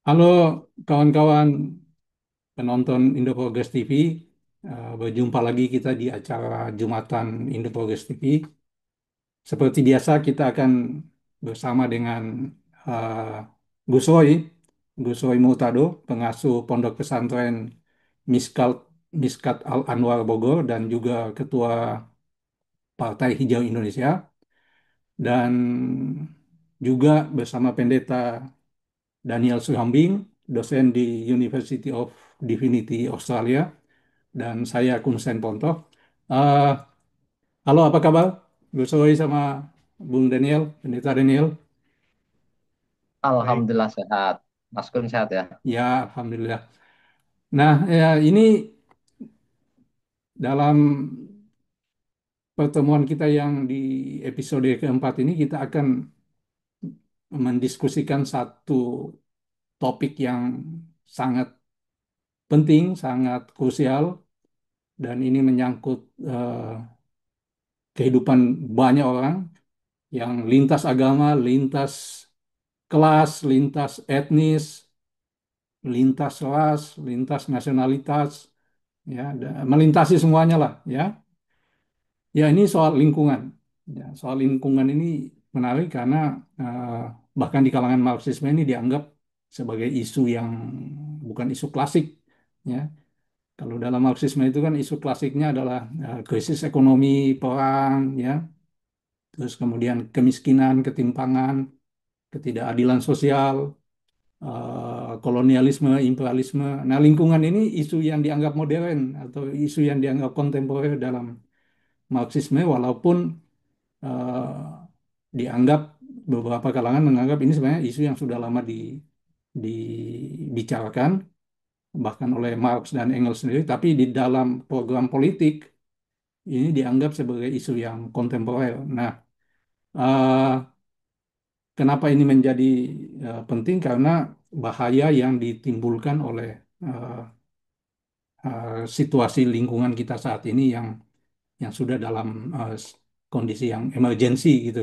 Halo kawan-kawan penonton Indo Progress TV. Berjumpa lagi kita di acara Jumatan Indo Progress TV. Seperti biasa kita akan bersama dengan uh, Gus Roy, Gus Roy Murtado, pengasuh Pondok Pesantren Miskat, Miskat Al Anwar Bogor dan juga Ketua Partai Hijau Indonesia, dan juga bersama Pendeta Daniel Suhambing, dosen di University of Divinity Australia, dan saya Kunsen Pontoh. Eh, halo, apa kabar? Gus Roy sama Bung Daniel, Pendeta Daniel. Baik. Alhamdulillah sehat. Mas Kun sehat ya? Ya, Alhamdulillah. Nah, ya, ini dalam pertemuan kita yang di episode keempat ini kita akan mendiskusikan satu topik yang sangat penting, sangat krusial, dan ini menyangkut kehidupan banyak orang yang lintas agama, lintas kelas, lintas etnis, lintas ras, lintas nasionalitas, ya, melintasi semuanya lah, ya. Ya, ini soal lingkungan. Ya, soal lingkungan ini menarik karena eh, bahkan di kalangan Marxisme ini dianggap sebagai isu yang bukan isu klasik, ya. Kalau dalam Marxisme itu kan isu klasiknya adalah krisis ekonomi, perang, ya, terus kemudian kemiskinan, ketimpangan, ketidakadilan sosial, kolonialisme, imperialisme. Nah, lingkungan ini isu yang dianggap modern atau isu yang dianggap kontemporer dalam Marxisme, walaupun dianggap beberapa kalangan menganggap ini sebenarnya isu yang sudah lama dibicarakan bahkan oleh Marx dan Engels sendiri, tapi di dalam program politik ini dianggap sebagai isu yang kontemporer. Nah, eh, kenapa ini menjadi penting? Karena bahaya yang ditimbulkan oleh eh, situasi lingkungan kita saat ini yang sudah dalam kondisi yang emergensi gitu.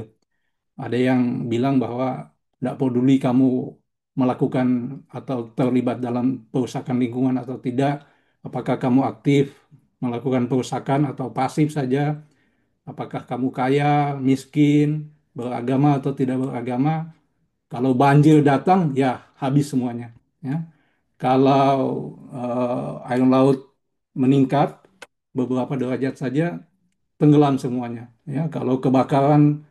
Ada yang bilang bahwa tidak peduli kamu melakukan atau terlibat dalam perusakan lingkungan atau tidak, apakah kamu aktif melakukan perusakan atau pasif saja, apakah kamu kaya, miskin, beragama atau tidak beragama. Kalau banjir datang, ya habis semuanya. Ya. Kalau air laut meningkat beberapa derajat saja, tenggelam semuanya. Ya. Kalau kebakaran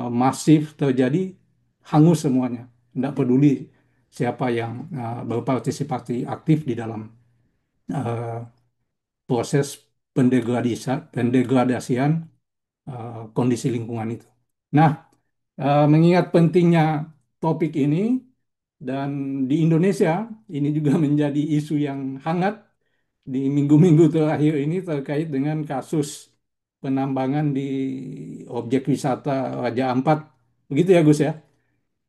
masif terjadi, hangus semuanya. Tidak peduli siapa yang berpartisipasi aktif di dalam uh, proses pendegradasian kondisi lingkungan itu. Nah, mengingat pentingnya topik ini dan di Indonesia ini juga menjadi isu yang hangat di minggu-minggu terakhir ini terkait dengan kasus penambangan di objek wisata Raja Ampat. Begitu ya, Gus ya?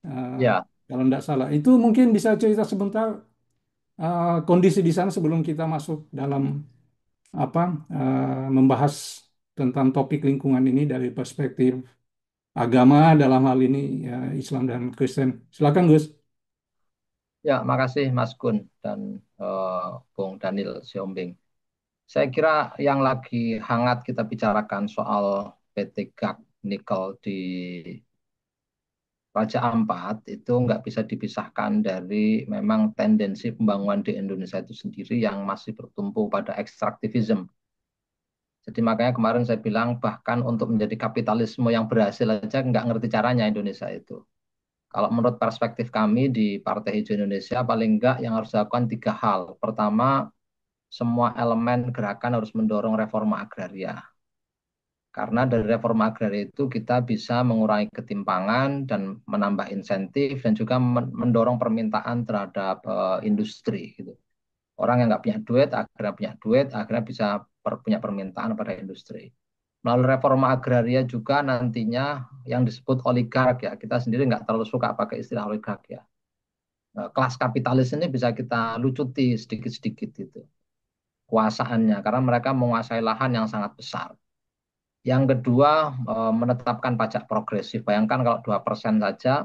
Eh, Ya, Kalau tidak salah. Itu mungkin bisa cerita sebentar kondisi di sana sebelum kita masuk dalam apa membahas tentang topik lingkungan ini dari perspektif agama dalam hal ini ya, Islam dan Kristen. Silakan, Gus. ya, makasih Mas Kun dan Bung Daniel Siombing. Saya kira yang lagi hangat kita bicarakan soal PT GAC Nikel di Raja Ampat itu nggak bisa dipisahkan dari memang tendensi pembangunan di Indonesia itu sendiri yang masih bertumpu pada ekstraktivisme. Jadi makanya kemarin saya bilang bahkan untuk menjadi kapitalisme yang berhasil aja nggak ngerti caranya Indonesia itu. Kalau menurut perspektif kami di Partai Hijau Indonesia, paling enggak yang harus dilakukan tiga hal. Pertama, semua elemen gerakan harus mendorong reforma agraria. Karena dari reforma agraria itu kita bisa mengurangi ketimpangan dan menambah insentif dan juga mendorong permintaan terhadap industri gitu. Orang yang nggak punya duit, akhirnya punya duit, akhirnya bisa punya permintaan pada industri. Melalui reforma agraria juga nantinya yang disebut oligark ya, kita sendiri nggak terlalu suka pakai istilah oligark ya. Kelas kapitalis ini bisa kita lucuti sedikit-sedikit itu kuasaannya karena mereka menguasai lahan yang sangat besar. Yang kedua, menetapkan pajak progresif. Bayangkan kalau 2% saja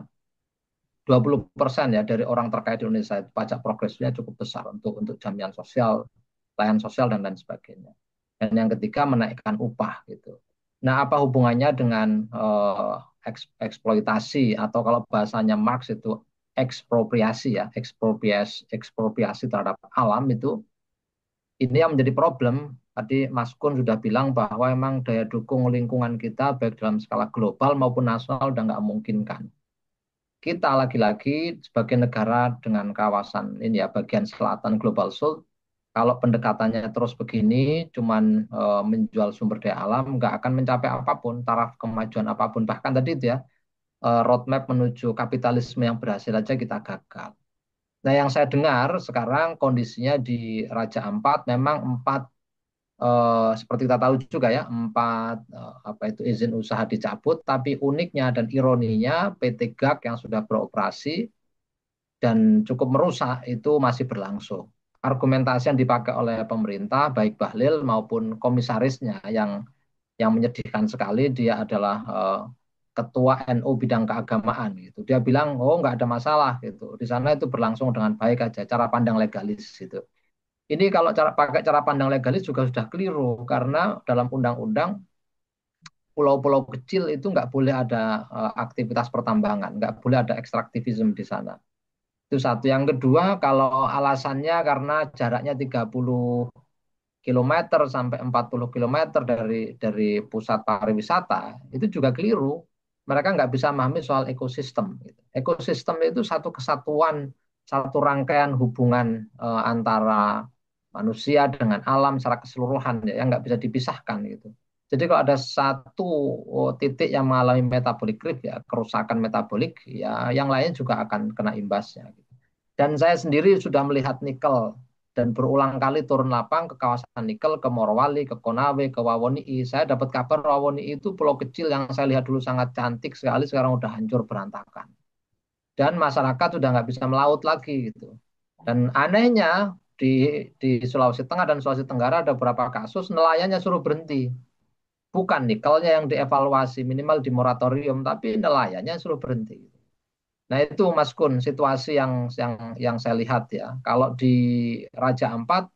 20% ya dari orang terkaya di Indonesia itu pajak progresifnya cukup besar untuk jaminan sosial, layanan sosial dan lain sebagainya. Dan yang ketiga menaikkan upah gitu. Nah, apa hubungannya dengan eksploitasi atau kalau bahasanya Marx itu ekspropriasi ya, ekspropriasi terhadap alam itu ini yang menjadi problem. Tadi Mas Kun sudah bilang bahwa memang daya dukung lingkungan kita baik dalam skala global maupun nasional udah nggak memungkinkan. Kita lagi-lagi sebagai negara dengan kawasan ini ya bagian selatan Global South, kalau pendekatannya terus begini, cuman menjual sumber daya alam, nggak akan mencapai apapun, taraf kemajuan apapun. Bahkan tadi itu ya, roadmap menuju kapitalisme yang berhasil aja kita gagal. Nah, yang saya dengar sekarang kondisinya di Raja Ampat memang empat seperti kita tahu juga ya, empat apa itu izin usaha dicabut, tapi uniknya dan ironinya PT GAG yang sudah beroperasi dan cukup merusak itu masih berlangsung. Argumentasi yang dipakai oleh pemerintah, baik Bahlil maupun komisarisnya yang menyedihkan sekali, dia adalah ketua NU bidang keagamaan gitu. Dia bilang, oh nggak ada masalah gitu. Di sana itu berlangsung dengan baik aja, cara pandang legalis gitu. Ini kalau pakai cara pandang legalis juga sudah keliru karena dalam undang-undang pulau-pulau kecil itu nggak boleh ada aktivitas pertambangan, nggak boleh ada ekstraktivisme di sana. Itu satu. Yang kedua, kalau alasannya karena jaraknya 30 km sampai 40 kilometer dari pusat pariwisata, itu juga keliru. Mereka nggak bisa memahami soal ekosistem. Gitu. Ekosistem itu satu kesatuan, satu rangkaian hubungan antara manusia dengan alam secara keseluruhan ya, yang nggak bisa dipisahkan gitu. Jadi kalau ada satu titik yang mengalami metabolic creep ya, kerusakan metabolik, ya yang lain juga akan kena imbasnya. Gitu. Dan saya sendiri sudah melihat nikel dan berulang kali turun lapang ke kawasan nikel, ke Morowali, ke Konawe, ke Wawoni'i. Saya dapat kabar Wawoni'i itu pulau kecil yang saya lihat dulu sangat cantik sekali, sekarang udah hancur berantakan. Dan masyarakat udah nggak bisa melaut lagi gitu. Dan anehnya di Sulawesi Tengah dan Sulawesi Tenggara ada beberapa kasus nelayannya suruh berhenti. Bukan nikelnya yang dievaluasi minimal di moratorium, tapi nelayannya suruh berhenti. Nah itu Mas Kun situasi yang saya lihat ya. Kalau di Raja Ampat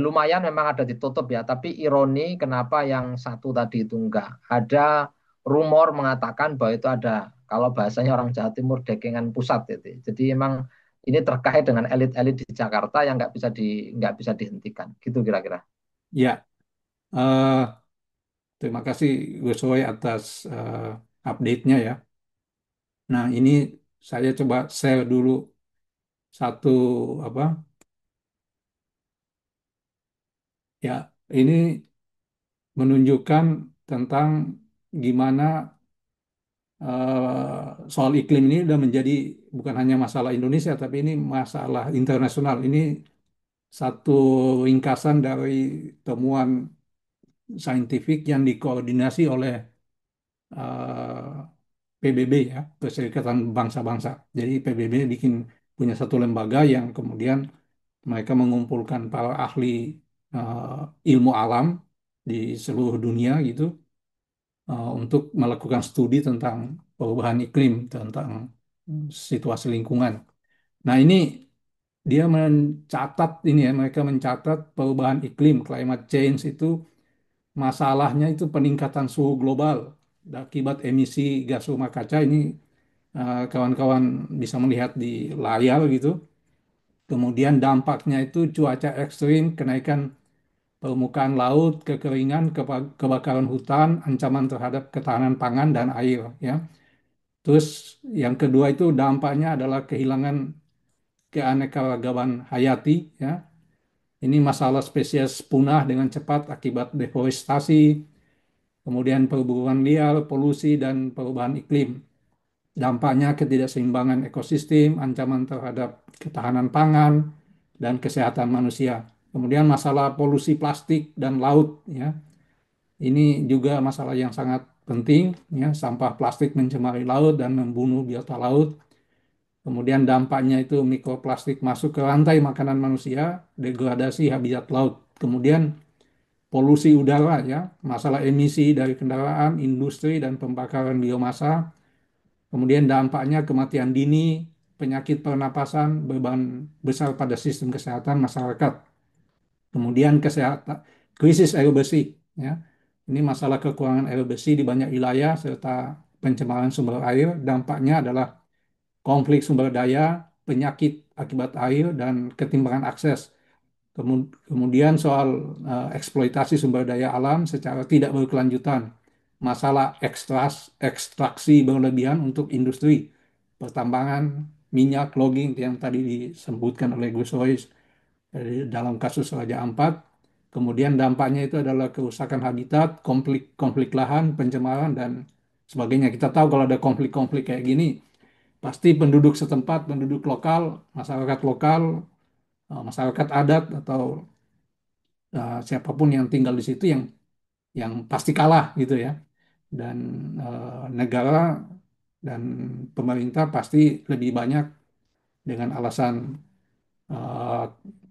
lumayan memang ada ditutup ya, tapi ironi kenapa yang satu tadi itu enggak. Ada rumor mengatakan bahwa itu ada, kalau bahasanya orang Jawa Timur, dekengan pusat itu. Jadi emang ini terkait dengan elit-elit di Jakarta yang nggak bisa dihentikan, gitu kira-kira. Ya, eh, terima kasih Gus Roy atas update-nya ya. Nah, ini saya coba share dulu satu apa? Ya, ini menunjukkan tentang gimana soal iklim ini sudah menjadi bukan hanya masalah Indonesia, tapi ini masalah internasional. Ini satu ringkasan dari temuan saintifik yang dikoordinasi oleh PBB ya, Perserikatan Bangsa-Bangsa. Jadi PBB bikin punya satu lembaga yang kemudian mereka mengumpulkan para ahli ilmu alam di seluruh dunia gitu untuk melakukan studi tentang perubahan iklim, tentang situasi lingkungan. Nah, ini dia mencatat ini ya, mereka mencatat perubahan iklim, climate change itu masalahnya itu peningkatan suhu global akibat emisi gas rumah kaca ini kawan-kawan bisa melihat di layar gitu. Kemudian dampaknya itu cuaca ekstrim, kenaikan permukaan laut, kekeringan, kebakaran hutan, ancaman terhadap ketahanan pangan dan air ya. Terus yang kedua itu dampaknya adalah kehilangan keanekaragaman hayati ya. Ini masalah spesies punah dengan cepat akibat deforestasi, kemudian perburuan liar, polusi dan perubahan iklim. Dampaknya ketidakseimbangan ekosistem, ancaman terhadap ketahanan pangan dan kesehatan manusia. Kemudian masalah polusi plastik dan laut ya. Ini juga masalah yang sangat penting ya, sampah plastik mencemari laut dan membunuh biota laut. Kemudian dampaknya itu mikroplastik masuk ke rantai makanan manusia, degradasi habitat laut. Kemudian polusi udara ya, masalah emisi dari kendaraan, industri dan pembakaran biomasa, Kemudian dampaknya kematian dini, penyakit pernapasan, beban besar pada sistem kesehatan masyarakat. Kemudian kesehatan, krisis air bersih, ya. Ini masalah kekurangan air bersih di banyak wilayah serta pencemaran sumber air. Dampaknya adalah konflik sumber daya, penyakit akibat air, dan ketimpangan akses. Kemudian soal eksploitasi sumber daya alam secara tidak berkelanjutan, masalah ekstraksi berlebihan untuk industri, pertambangan, minyak, logging yang tadi disebutkan oleh Gus Roys dalam kasus Raja Ampat. Kemudian dampaknya itu adalah kerusakan habitat, konflik lahan, pencemaran, dan sebagainya. Kita tahu kalau ada konflik-konflik kayak gini, pasti penduduk setempat, penduduk lokal, masyarakat adat atau siapapun yang tinggal di situ yang pasti kalah gitu ya. Dan negara dan pemerintah pasti lebih banyak dengan alasan eh,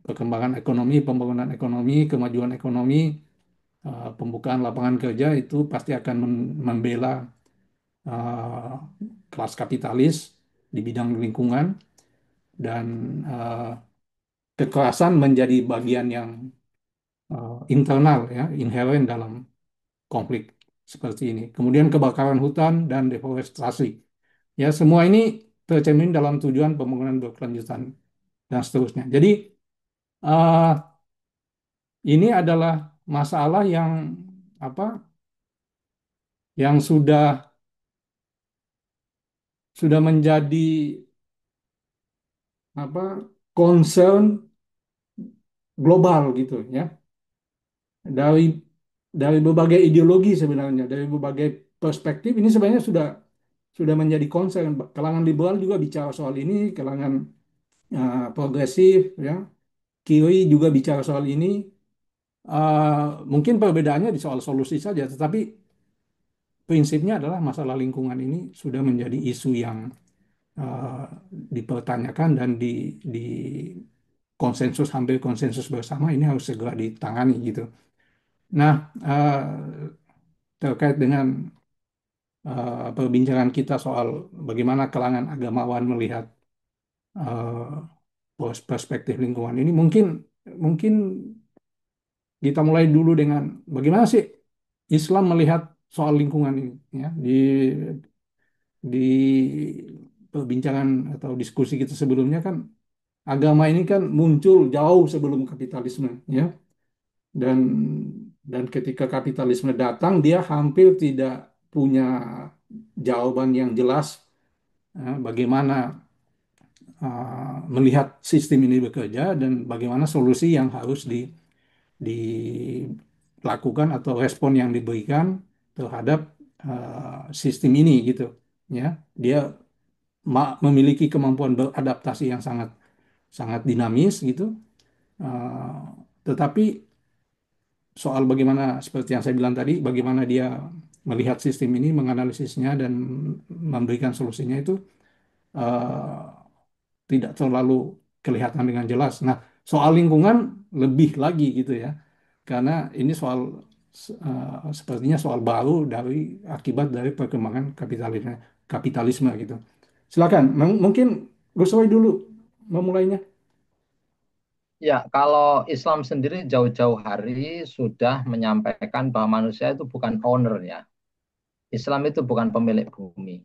perkembangan ekonomi, pembangunan ekonomi, kemajuan ekonomi, pembukaan lapangan kerja itu pasti akan membela eh, kelas kapitalis di bidang lingkungan dan eh, kekerasan menjadi bagian yang internal ya, inheren dalam konflik seperti ini. Kemudian kebakaran hutan dan deforestasi. Ya, semua ini tercermin dalam tujuan pembangunan berkelanjutan dan seterusnya. Jadi eh, ini adalah masalah yang apa? Yang sudah menjadi apa? Concern global gitu ya. Dari berbagai ideologi sebenarnya, dari berbagai perspektif ini sebenarnya sudah menjadi concern. Kalangan liberal juga bicara soal ini, kalangan progresif ya, kiri juga bicara soal ini. Mungkin perbedaannya di soal solusi saja, tetapi prinsipnya adalah masalah lingkungan ini sudah menjadi isu yang uh, dipertanyakan dan di konsensus hampir konsensus bersama ini harus segera ditangani gitu. Nah, terkait dengan perbincangan kita soal bagaimana kalangan agamawan melihat perspektif lingkungan ini, mungkin mungkin kita mulai dulu dengan bagaimana sih Islam melihat soal lingkungan ini ya di perbincangan atau diskusi kita sebelumnya kan agama ini kan muncul jauh sebelum kapitalisme ya dan ketika kapitalisme datang dia hampir tidak punya jawaban yang jelas bagaimana melihat sistem ini bekerja dan bagaimana solusi yang harus dilakukan atau respon yang diberikan terhadap sistem ini gitu ya dia memiliki kemampuan beradaptasi yang sangat sangat dinamis gitu. Uh, tetapi soal bagaimana seperti yang saya bilang tadi bagaimana dia melihat sistem ini menganalisisnya dan memberikan solusinya itu uh, tidak terlalu kelihatan dengan jelas. Nah, soal lingkungan lebih lagi gitu ya, karena ini soal sepertinya soal baru dari akibat dari perkembangan kapitalisme gitu. Silakan, mungkin Gus Roy dulu memulainya. Ya, kalau Islam sendiri jauh-jauh hari sudah menyampaikan bahwa manusia itu bukan owner ya. Islam itu bukan pemilik bumi.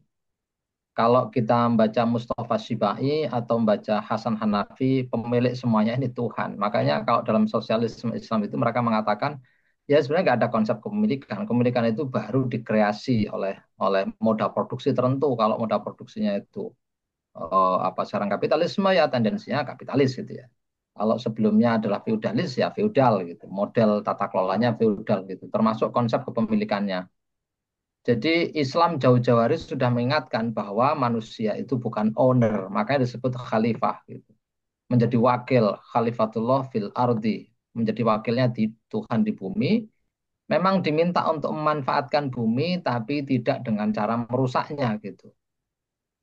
Kalau kita membaca Mustafa Syibai atau membaca Hasan Hanafi, pemilik semuanya ini Tuhan. Makanya kalau dalam sosialisme Islam itu mereka mengatakan, ya sebenarnya nggak ada konsep kepemilikan. Kepemilikan itu baru dikreasi oleh moda produksi tertentu. Kalau moda produksinya itu apa sekarang kapitalisme ya tendensinya kapitalis gitu ya. Kalau sebelumnya adalah feudalis ya feudal gitu. Model tata kelolanya feudal gitu. Termasuk konsep kepemilikannya. Jadi Islam jauh-jauh hari sudah mengingatkan bahwa manusia itu bukan owner, makanya disebut khalifah gitu. Menjadi wakil khalifatullah fil ardi, menjadi wakilnya di Tuhan di bumi, memang diminta untuk memanfaatkan bumi tapi tidak dengan cara merusaknya gitu.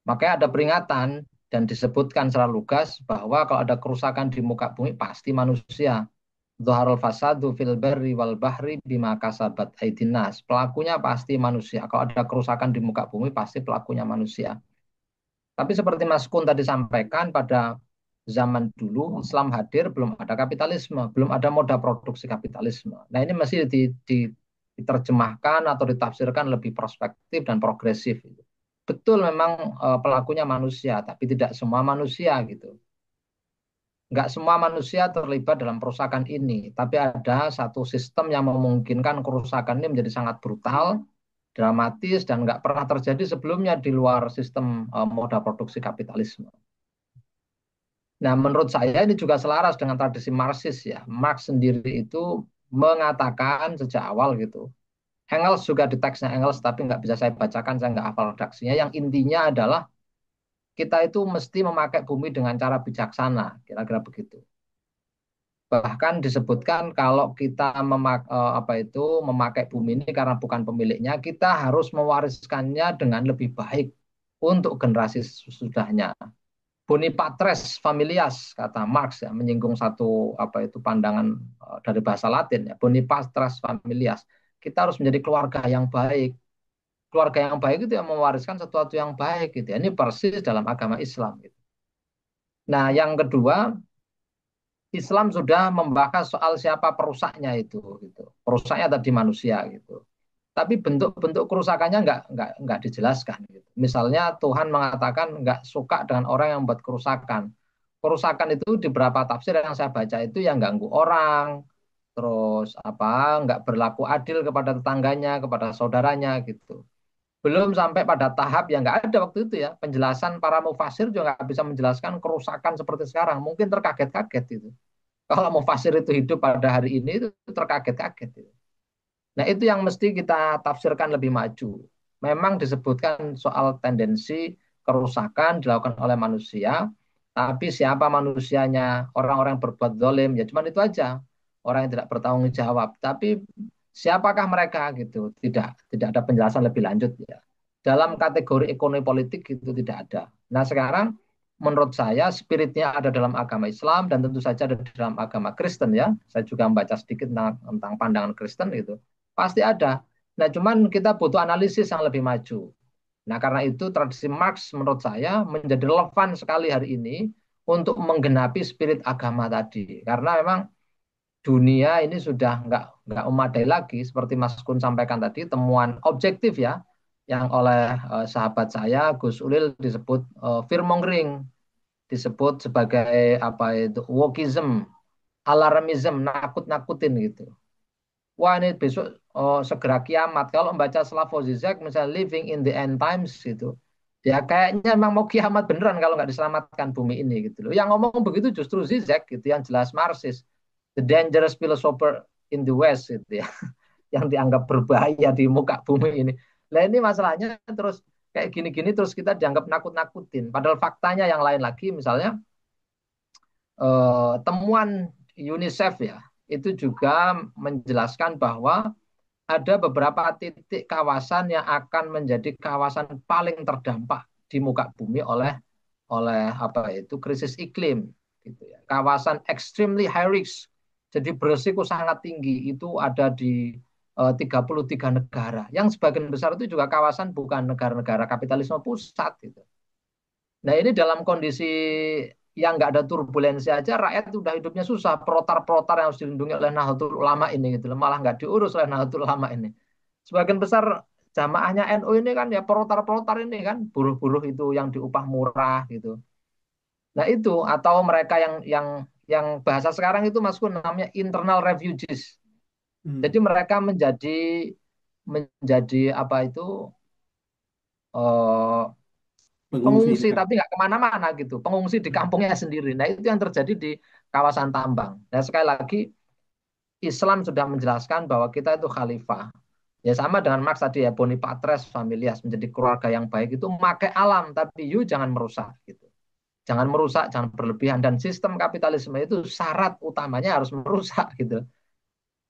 Makanya ada peringatan dan disebutkan secara lugas bahwa kalau ada kerusakan di muka bumi pasti manusia. Dhaharul fasadu fil barri wal bahri bima kasabat aydin nas. Pelakunya pasti manusia. Kalau ada kerusakan di muka bumi pasti pelakunya manusia. Tapi seperti Mas Kun tadi sampaikan, pada zaman dulu Islam hadir belum ada kapitalisme, belum ada moda produksi kapitalisme. Nah ini masih diterjemahkan atau ditafsirkan lebih prospektif dan progresif. Betul memang pelakunya manusia, tapi tidak semua manusia gitu. Nggak semua manusia terlibat dalam kerusakan ini, tapi ada satu sistem yang memungkinkan kerusakan ini menjadi sangat brutal, dramatis, dan nggak pernah terjadi sebelumnya di luar sistem moda produksi kapitalisme. Nah, menurut saya ini juga selaras dengan tradisi Marxis ya. Marx sendiri itu mengatakan sejak awal gitu. Engels juga di teksnya Engels, tapi nggak bisa saya bacakan, saya nggak hafal redaksinya. Yang intinya adalah kita itu mesti memakai bumi dengan cara bijaksana, kira-kira begitu. Bahkan disebutkan kalau kita memakai bumi ini karena bukan pemiliknya, kita harus mewariskannya dengan lebih baik untuk generasi sesudahnya. Bonipatres familias kata Marx ya, menyinggung satu pandangan dari bahasa Latin ya, Bonipatres familias. Kita harus menjadi keluarga yang baik. Keluarga yang baik itu yang mewariskan sesuatu yang baik gitu ya. Ini persis dalam agama Islam gitu. Nah, yang kedua, Islam sudah membahas soal siapa perusaknya itu gitu. Perusaknya tadi manusia gitu. Tapi bentuk-bentuk kerusakannya nggak dijelaskan gitu. Misalnya Tuhan mengatakan nggak suka dengan orang yang membuat kerusakan. Kerusakan itu di beberapa tafsir yang saya baca itu yang ganggu orang, terus nggak berlaku adil kepada tetangganya, kepada saudaranya gitu. Belum sampai pada tahap yang nggak ada waktu itu ya, penjelasan para mufasir juga nggak bisa menjelaskan kerusakan seperti sekarang, mungkin terkaget-kaget itu. Kalau mufasir itu hidup pada hari ini itu terkaget-kaget itu. Nah, itu yang mesti kita tafsirkan lebih maju. Memang disebutkan soal tendensi kerusakan dilakukan oleh manusia, tapi siapa manusianya, orang-orang yang berbuat zalim, ya cuma itu aja. Orang yang tidak bertanggung jawab. Tapi siapakah mereka gitu? Tidak ada penjelasan lebih lanjut ya. Dalam kategori ekonomi politik itu tidak ada. Nah, sekarang menurut saya spiritnya ada dalam agama Islam dan tentu saja ada di dalam agama Kristen ya. Saya juga membaca sedikit tentang pandangan Kristen gitu. Pasti ada. Nah, cuman kita butuh analisis yang lebih maju. Nah, karena itu tradisi Marx menurut saya menjadi relevan sekali hari ini untuk menggenapi spirit agama tadi. Karena memang dunia ini sudah nggak memadai lagi seperti Mas Kun sampaikan tadi, temuan objektif ya yang oleh sahabat saya Gus Ulil disebut fearmongering, disebut sebagai wokeism, alarmism, nakut-nakutin gitu. Wah ini besok segera kiamat. Kalau membaca Slavoj Zizek misalnya Living in the End Times gitu. Ya kayaknya memang mau kiamat beneran kalau nggak diselamatkan bumi ini gitu loh. Yang ngomong begitu justru Zizek gitu yang jelas Marxis. The dangerous philosopher in the West gitu ya. Yang dianggap berbahaya di muka bumi ini. Nah ini masalahnya terus kayak gini-gini terus kita dianggap nakut-nakutin. Padahal faktanya yang lain lagi misalnya temuan UNICEF ya itu juga menjelaskan bahwa ada beberapa titik kawasan yang akan menjadi kawasan paling terdampak di muka bumi oleh oleh krisis iklim gitu ya. Kawasan extremely high risk. Jadi berisiko sangat tinggi itu ada di 33 negara. Yang sebagian besar itu juga kawasan bukan negara-negara kapitalisme pusat gitu. Nah ini dalam kondisi yang nggak ada turbulensi aja rakyat udah hidupnya susah. Protar-protar yang harus dilindungi oleh Nahdlatul Ulama ini gitu. Malah nggak diurus oleh Nahdlatul Ulama ini. Sebagian besar jamaahnya NU ini kan ya perotar-perotar ini kan buruh-buruh itu yang diupah murah gitu. Nah itu atau mereka yang bahasa sekarang itu masuk namanya internal refugees. Hmm. Jadi mereka menjadi menjadi apa itu eh, Pengungsi pengungsi sekarang. tapi nggak kemana-mana gitu. Pengungsi di Hmm. kampungnya sendiri. Nah itu yang terjadi di kawasan tambang. Nah sekali lagi Islam sudah menjelaskan bahwa kita itu khalifah. Ya sama dengan Marx tadi ya, Bonipatres familias menjadi keluarga yang baik itu memakai alam, tapi you jangan merusak gitu. Jangan merusak, jangan berlebihan dan sistem kapitalisme itu syarat utamanya harus merusak gitu.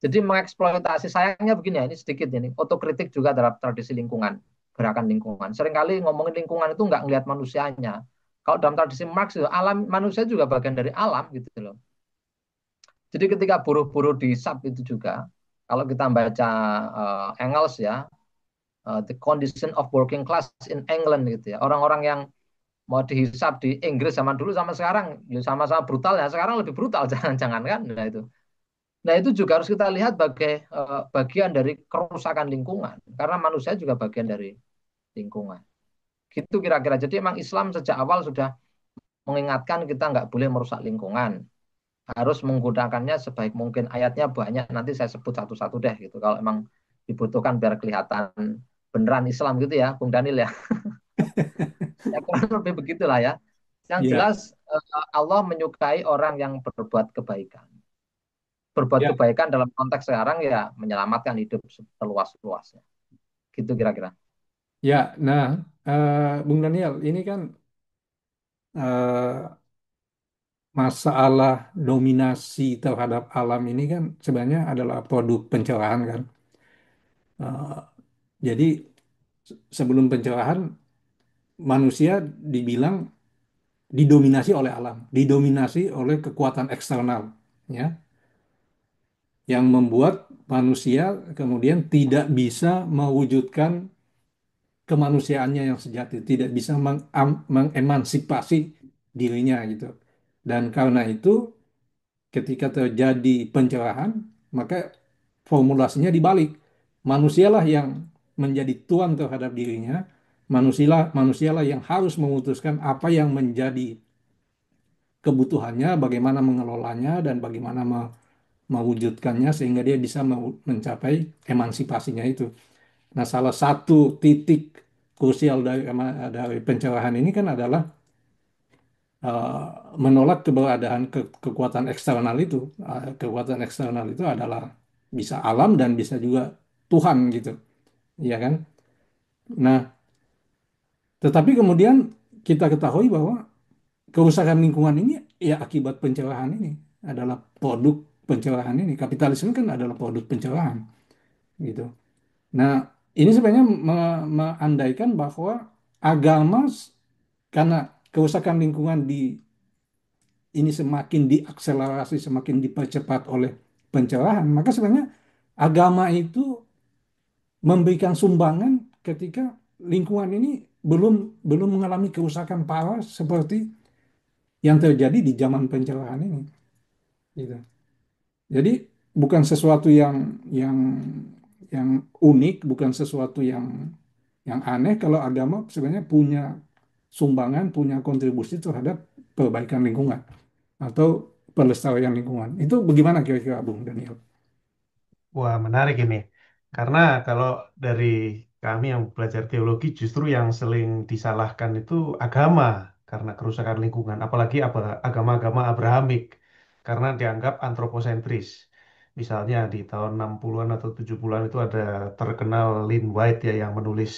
Jadi mengeksploitasi sayangnya begini ya, ini sedikit ini otokritik juga terhadap tradisi lingkungan, gerakan lingkungan. Seringkali ngomongin lingkungan itu nggak ngelihat manusianya. Kalau dalam tradisi Marx itu alam manusia juga bagian dari alam gitu loh. Jadi ketika buruh-buruh di sub itu juga, kalau kita baca Engels ya, the condition of working class in England gitu ya, orang-orang yang mau dihisap di Inggris zaman dulu sama sekarang, ya sama-sama brutal ya, sekarang lebih brutal jangan-jangan kan, nah itu. Nah itu juga harus kita lihat sebagai bagian dari kerusakan lingkungan, karena manusia juga bagian dari lingkungan. Gitu kira-kira. Jadi emang Islam sejak awal sudah mengingatkan kita nggak boleh merusak lingkungan, harus menggunakannya sebaik mungkin. Ayatnya banyak, nanti saya sebut satu-satu deh gitu. Kalau emang dibutuhkan biar kelihatan beneran Islam gitu ya, Bung Daniel ya. Ya kurang lebih begitulah ya. Yang Ya, jelas Allah menyukai orang yang berbuat kebaikan. Berbuat ya, kebaikan dalam konteks sekarang ya menyelamatkan hidup seluas-luasnya. Gitu kira-kira. ya. Nah, Bung Daniel, ini kan eh, masalah dominasi terhadap alam ini kan sebenarnya adalah produk pencerahan kan. Eh, jadi sebelum pencerahan manusia dibilang didominasi oleh alam, didominasi oleh kekuatan eksternal, ya, yang membuat manusia kemudian tidak bisa mewujudkan kemanusiaannya yang sejati, tidak bisa mengemansipasi dirinya gitu. Dan karena itu ketika terjadi pencerahan, maka formulasinya dibalik. Manusialah yang menjadi tuan terhadap dirinya, manusialah yang harus memutuskan apa yang menjadi kebutuhannya, bagaimana mengelolanya, dan bagaimana mewujudkannya sehingga dia bisa mencapai emansipasinya itu. Nah, salah satu titik krusial dari pencerahan ini kan adalah eh, menolak keberadaan kekuatan eksternal itu. Kekuatan eksternal itu adalah bisa alam dan bisa juga Tuhan gitu, ya kan? Nah, tetapi kemudian kita ketahui bahwa kerusakan lingkungan ini ya akibat pencerahan ini adalah produk pencerahan ini. Kapitalisme kan adalah produk pencerahan gitu. Nah, ini sebenarnya meandaikan bahwa agama karena kerusakan lingkungan ini semakin diakselerasi, semakin dipercepat oleh pencerahan, maka sebenarnya agama itu memberikan sumbangan ketika lingkungan ini belum belum mengalami kerusakan parah seperti yang terjadi di zaman pencerahan ini. Gitu. Jadi bukan sesuatu yang yang unik, bukan sesuatu yang aneh kalau agama sebenarnya punya sumbangan, punya kontribusi terhadap perbaikan lingkungan atau pelestarian lingkungan. Itu bagaimana kira-kira Bung Daniel? Wah, menarik ini. Karena kalau dari kami yang belajar teologi justru yang sering disalahkan itu agama karena kerusakan lingkungan, apalagi agama-agama Abrahamik karena dianggap antroposentris. Misalnya di tahun 60-an atau 70-an itu ada terkenal Lynn White ya yang menulis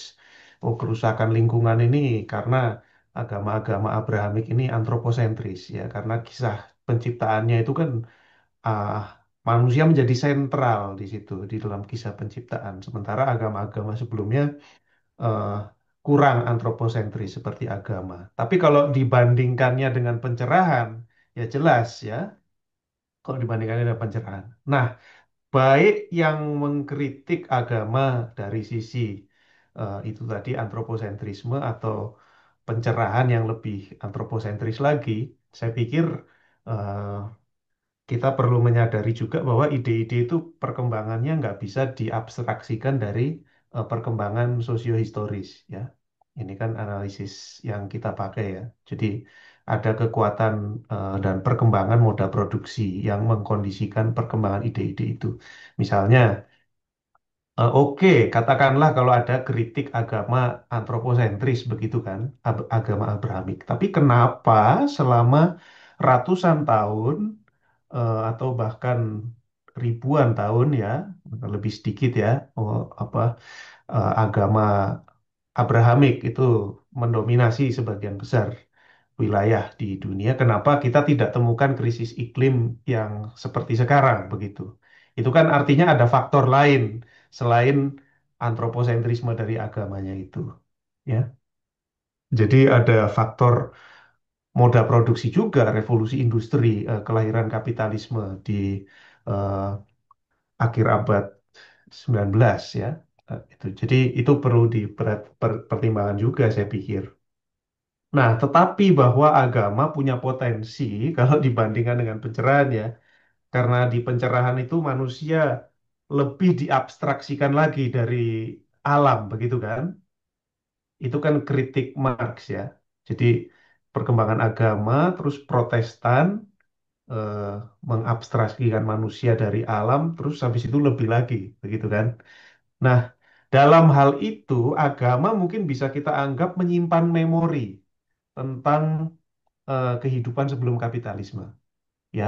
oh kerusakan lingkungan ini karena agama-agama Abrahamik ini antroposentris ya karena kisah penciptaannya itu kan ah, manusia menjadi sentral di situ di dalam kisah penciptaan. Sementara agama-agama sebelumnya eh, kurang antroposentris seperti agama. Tapi kalau dibandingkannya dengan pencerahan, ya jelas ya. Kalau dibandingkannya dengan pencerahan. Nah, baik yang mengkritik agama dari sisi itu tadi antroposentrisme atau pencerahan yang lebih antroposentris lagi, saya pikir eh, kita perlu menyadari juga bahwa ide-ide itu perkembangannya nggak bisa diabstraksikan dari perkembangan sosiohistoris ya. Ini kan analisis yang kita pakai ya. Jadi ada kekuatan dan perkembangan moda produksi yang mengkondisikan perkembangan ide-ide itu. Misalnya oke, katakanlah kalau ada kritik agama antroposentris begitu kan, agama Abrahamik. Tapi kenapa selama ratusan tahun atau bahkan ribuan tahun ya, lebih sedikit ya, agama Abrahamik itu mendominasi sebagian besar wilayah di dunia. Kenapa kita tidak temukan krisis iklim yang seperti sekarang begitu? Itu kan artinya ada faktor lain selain antroposentrisme dari agamanya itu, ya. Jadi ada faktor moda produksi juga, revolusi industri, kelahiran kapitalisme di eh, akhir abad 19 ya. Itu. Jadi itu perlu dipertimbangkan juga saya pikir. Nah, tetapi bahwa agama punya potensi kalau dibandingkan dengan pencerahan ya, karena di pencerahan itu manusia lebih diabstraksikan lagi dari alam, begitu kan? Itu kan kritik Marx ya. Jadi perkembangan agama, terus Protestan eh, mengabstraksikan manusia dari alam, terus habis itu lebih lagi, begitu kan? Nah, dalam hal itu agama mungkin bisa kita anggap menyimpan memori tentang kehidupan sebelum kapitalisme. Ya,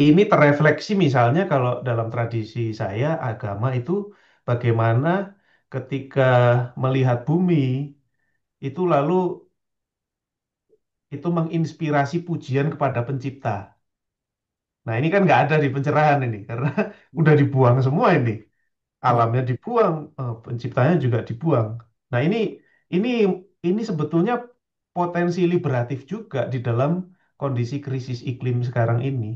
ini terefleksi misalnya kalau dalam tradisi saya agama itu bagaimana ketika melihat bumi itu lalu itu menginspirasi pujian kepada pencipta. Nah, ini kan nggak ada di pencerahan ini karena udah dibuang semua ini. Ya. Alamnya dibuang, penciptanya juga dibuang. Nah, ini ini sebetulnya potensi liberatif juga di dalam kondisi krisis iklim sekarang ini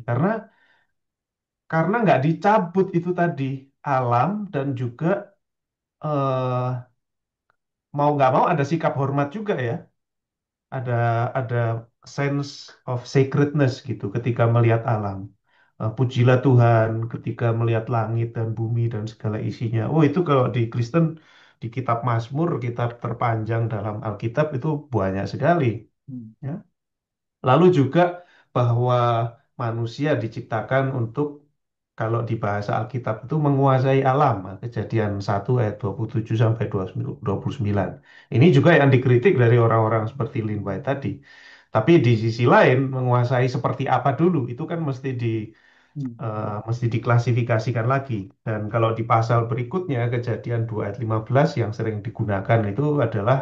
karena nggak dicabut itu tadi alam dan juga eh, mau nggak mau ada sikap hormat juga ya, ada ada sense of sacredness gitu ketika melihat alam. Pujilah Tuhan ketika melihat langit dan bumi dan segala isinya. Oh itu kalau di Kristen di kitab Mazmur, kitab terpanjang dalam Alkitab itu banyak sekali. Hmm. Ya. Lalu juga bahwa manusia diciptakan untuk kalau di bahasa Alkitab itu menguasai alam. Kejadian 1 ayat 27 sampai 29. Ini juga yang dikritik dari orang-orang seperti Lin White tadi. Tapi di sisi lain menguasai seperti apa dulu itu kan Hmm. mesti diklasifikasikan lagi. Dan kalau di pasal berikutnya kejadian 2 ayat 15 yang sering digunakan itu adalah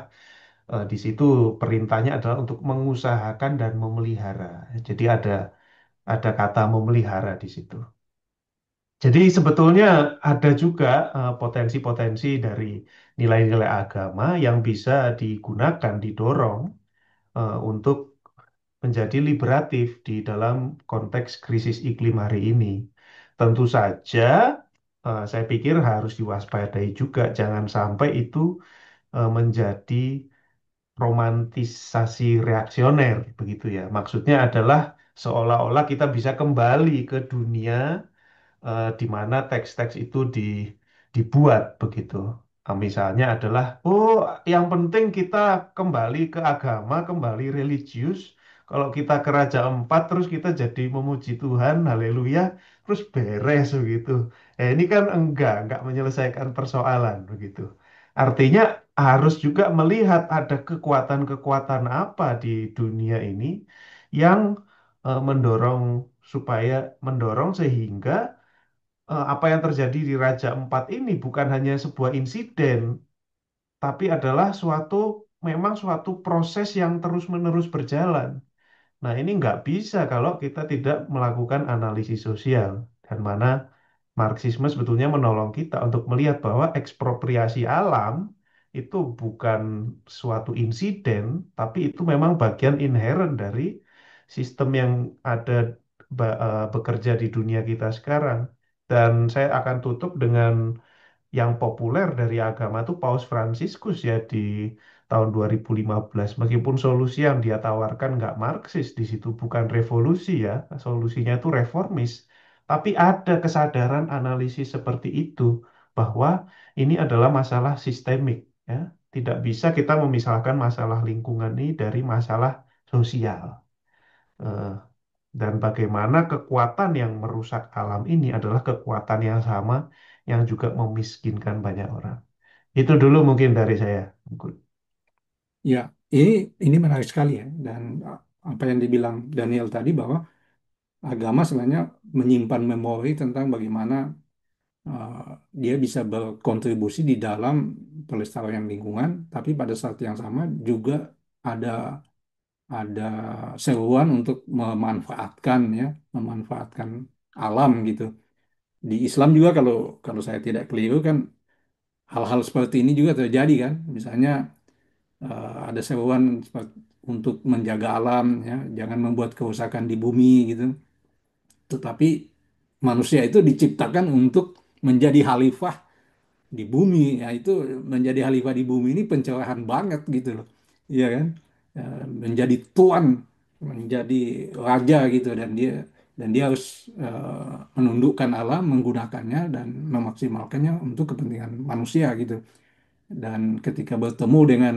di situ perintahnya adalah untuk mengusahakan dan memelihara. Jadi ada kata memelihara di situ. Jadi sebetulnya ada juga potensi-potensi dari nilai-nilai agama yang bisa digunakan, didorong untuk menjadi liberatif di dalam konteks krisis iklim hari ini. Tentu saja, saya pikir harus diwaspadai juga, jangan sampai itu menjadi romantisasi reaksioner, begitu ya. Maksudnya adalah seolah-olah kita bisa kembali ke dunia di mana teks-teks itu dibuat begitu. Misalnya adalah, oh, yang penting kita kembali ke agama, kembali religius. Kalau kita ke Raja Empat, terus kita jadi memuji Tuhan, haleluya, terus beres begitu. Ini kan enggak menyelesaikan persoalan begitu. Artinya harus juga melihat ada kekuatan-kekuatan apa di dunia ini yang mendorong sehingga apa yang terjadi di Raja Empat ini bukan hanya sebuah insiden, tapi adalah memang suatu proses yang terus-menerus berjalan. Nah, ini nggak bisa kalau kita tidak melakukan analisis sosial, dan mana Marxisme sebetulnya menolong kita untuk melihat bahwa ekspropriasi alam itu bukan suatu insiden, tapi itu memang bagian inheren dari sistem yang ada bekerja di dunia kita sekarang. Dan saya akan tutup dengan yang populer dari agama itu Paus Fransiskus ya di tahun 2015. Meskipun solusi yang dia tawarkan nggak Marxis di situ bukan revolusi ya, solusinya itu reformis. Tapi ada kesadaran analisis seperti itu bahwa ini adalah masalah sistemik ya. Tidak bisa kita memisahkan masalah lingkungan ini dari masalah sosial. Eh, dan bagaimana kekuatan yang merusak alam ini adalah kekuatan yang sama yang juga memiskinkan banyak orang. Itu dulu mungkin dari saya. Ya, ini ini menarik sekali ya. Dan apa yang dibilang Daniel tadi bahwa agama sebenarnya menyimpan memori tentang bagaimana uh, dia bisa berkontribusi di dalam pelestarian lingkungan, tapi pada saat yang sama juga ada ada seruan untuk memanfaatkan ya, memanfaatkan alam gitu. Di Islam juga kalau kalau saya tidak keliru kan hal-hal seperti ini juga terjadi kan. Misalnya ada seruan untuk menjaga alam, ya, jangan membuat kerusakan di bumi gitu. Tetapi manusia itu diciptakan untuk menjadi khalifah di bumi, ya itu menjadi khalifah di bumi ini pencerahan banget gitu loh, iya kan. Menjadi tuan, menjadi raja gitu, dan dia harus menundukkan alam, menggunakannya dan memaksimalkannya untuk kepentingan manusia gitu. Dan ketika bertemu dengan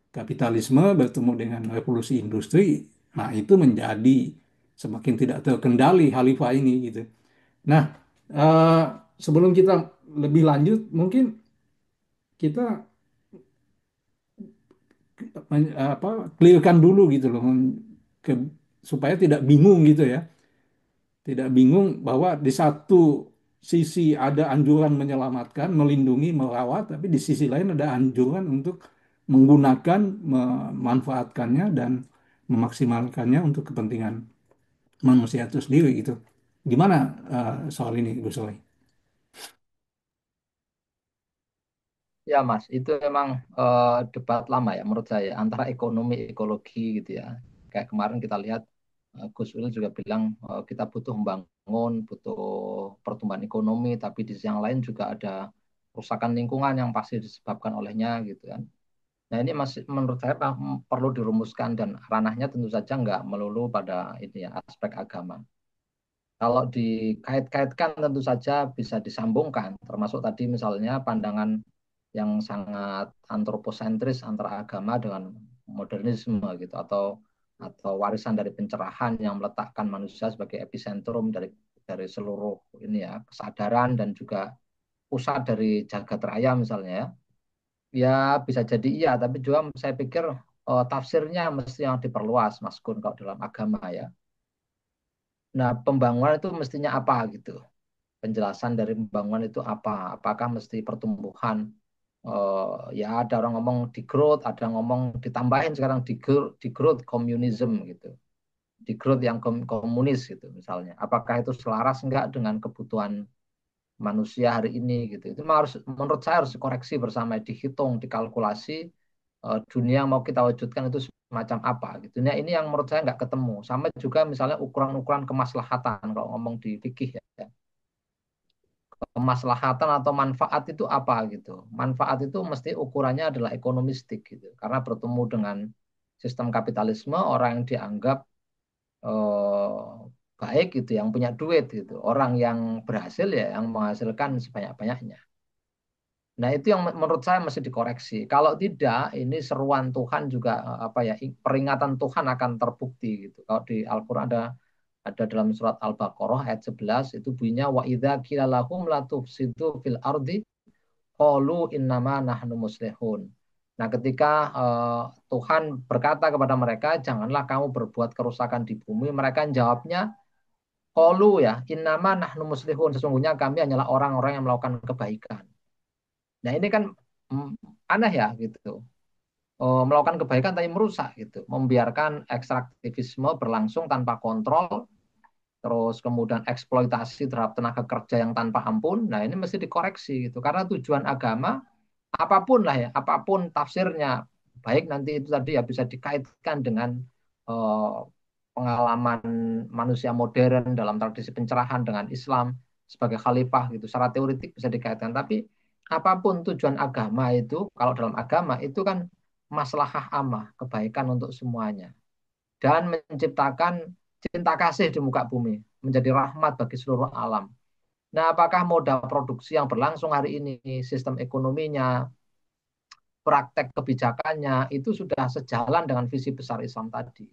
kapitalisme, bertemu dengan revolusi industri, nah itu menjadi semakin tidak terkendali khalifah ini gitu. Nah, eh, sebelum kita lebih lanjut, mungkin kita clearkan dulu gitu loh, supaya tidak bingung gitu ya, tidak bingung bahwa di satu sisi ada anjuran menyelamatkan, melindungi, merawat, tapi di sisi lain ada anjuran untuk menggunakan, memanfaatkannya dan memaksimalkannya untuk kepentingan manusia itu sendiri gitu. Gimana soal ini, Gus Soleh? Ya Mas, itu memang debat lama ya menurut saya antara ekonomi ekologi gitu ya. Kayak kemarin kita lihat Gus Wil juga bilang kita butuh membangun, butuh pertumbuhan ekonomi, tapi di sisi yang lain juga ada kerusakan lingkungan yang pasti disebabkan olehnya gitu kan. Nah ini masih menurut saya perlu dirumuskan dan ranahnya tentu saja nggak melulu pada ini ya aspek agama. Kalau dikait-kaitkan tentu saja bisa disambungkan, termasuk tadi misalnya pandangan yang sangat antroposentris antara agama dengan modernisme gitu, atau warisan dari pencerahan yang meletakkan manusia sebagai epicentrum dari seluruh ini ya kesadaran dan juga pusat dari jagat raya misalnya ya. Ya bisa jadi iya, tapi juga saya pikir tafsirnya mesti yang diperluas Mas Gun kalau dalam agama ya. Nah, pembangunan itu mestinya apa gitu? Penjelasan dari pembangunan itu apa? Apakah mesti pertumbuhan? Ya ada orang ngomong di growth, ada ngomong ditambahin sekarang di growth communism gitu, di growth yang komunis gitu misalnya. Apakah itu selaras enggak dengan kebutuhan manusia hari ini gitu? Itu memang harus menurut saya harus dikoreksi bersama, dihitung, dikalkulasi dunia yang mau kita wujudkan itu semacam apa gitu. Nah ini yang menurut saya nggak ketemu. Sama juga misalnya ukuran-ukuran kemaslahatan kalau ngomong di fikih ya, kemaslahatan atau manfaat itu apa gitu. Manfaat itu mesti ukurannya adalah ekonomistik gitu. Karena bertemu dengan sistem kapitalisme, orang yang dianggap eh, baik gitu, yang punya duit gitu. Orang yang berhasil ya yang menghasilkan sebanyak-banyaknya. Nah, itu yang menurut saya mesti dikoreksi. Kalau tidak, ini seruan Tuhan juga apa ya, peringatan Tuhan akan terbukti gitu. Kalau di Al-Qur'an ada dalam surat Al-Baqarah ayat 11 itu bunyinya wa idza qila lahum la tufsidu fil ardi qalu innama nahnu muslihun. Nah, ketika Tuhan berkata kepada mereka, janganlah kamu berbuat kerusakan di bumi, mereka jawabnya qalu ya, innama nahnu muslihun, sesungguhnya kami hanyalah orang-orang yang melakukan kebaikan. Nah, ini kan mm, aneh ya gitu. Melakukan kebaikan tapi merusak gitu, membiarkan ekstraktivisme berlangsung tanpa kontrol, terus kemudian eksploitasi terhadap tenaga kerja yang tanpa ampun. Nah, ini mesti dikoreksi gitu. Karena tujuan agama apapun lah ya, apapun tafsirnya, baik nanti itu tadi ya bisa dikaitkan dengan eh, pengalaman manusia modern dalam tradisi pencerahan dengan Islam sebagai khalifah gitu. Secara teoritik bisa dikaitkan, tapi apapun tujuan agama itu, kalau dalam agama itu kan maslahah amah, kebaikan untuk semuanya dan menciptakan cinta kasih di muka bumi, menjadi rahmat bagi seluruh alam. Nah, apakah moda produksi yang berlangsung hari ini, sistem ekonominya, praktek kebijakannya, itu sudah sejalan dengan visi besar Islam tadi?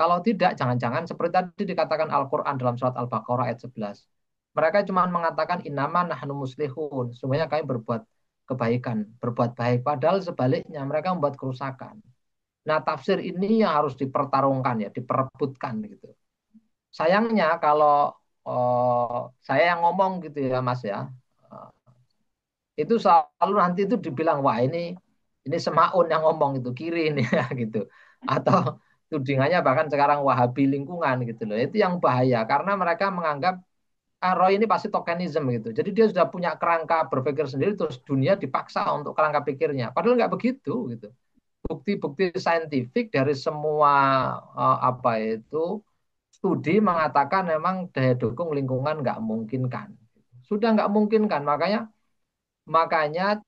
Kalau tidak, jangan-jangan seperti tadi dikatakan Al-Quran dalam surat Al-Baqarah ayat 11. Mereka cuma mengatakan innama nahnu muslihun. Semuanya kami berbuat kebaikan, berbuat baik. Padahal sebaliknya mereka membuat kerusakan. Nah, tafsir ini yang harus dipertarungkan ya, diperebutkan gitu. Sayangnya kalau saya yang ngomong gitu ya Mas ya, itu selalu nanti itu dibilang wah ini Semaun yang ngomong itu kiri ini ya gitu. Atau tudingannya bahkan sekarang Wahabi lingkungan gitu loh. Itu yang bahaya karena mereka menganggap Roy ini pasti tokenisme gitu. Jadi dia sudah punya kerangka berpikir sendiri terus dunia dipaksa untuk kerangka pikirnya. Padahal nggak begitu gitu. bukti-bukti saintifik dari semua apa itu studi mengatakan memang daya dukung lingkungan nggak mungkin kan. Sudah nggak mungkin kan, makanya makanya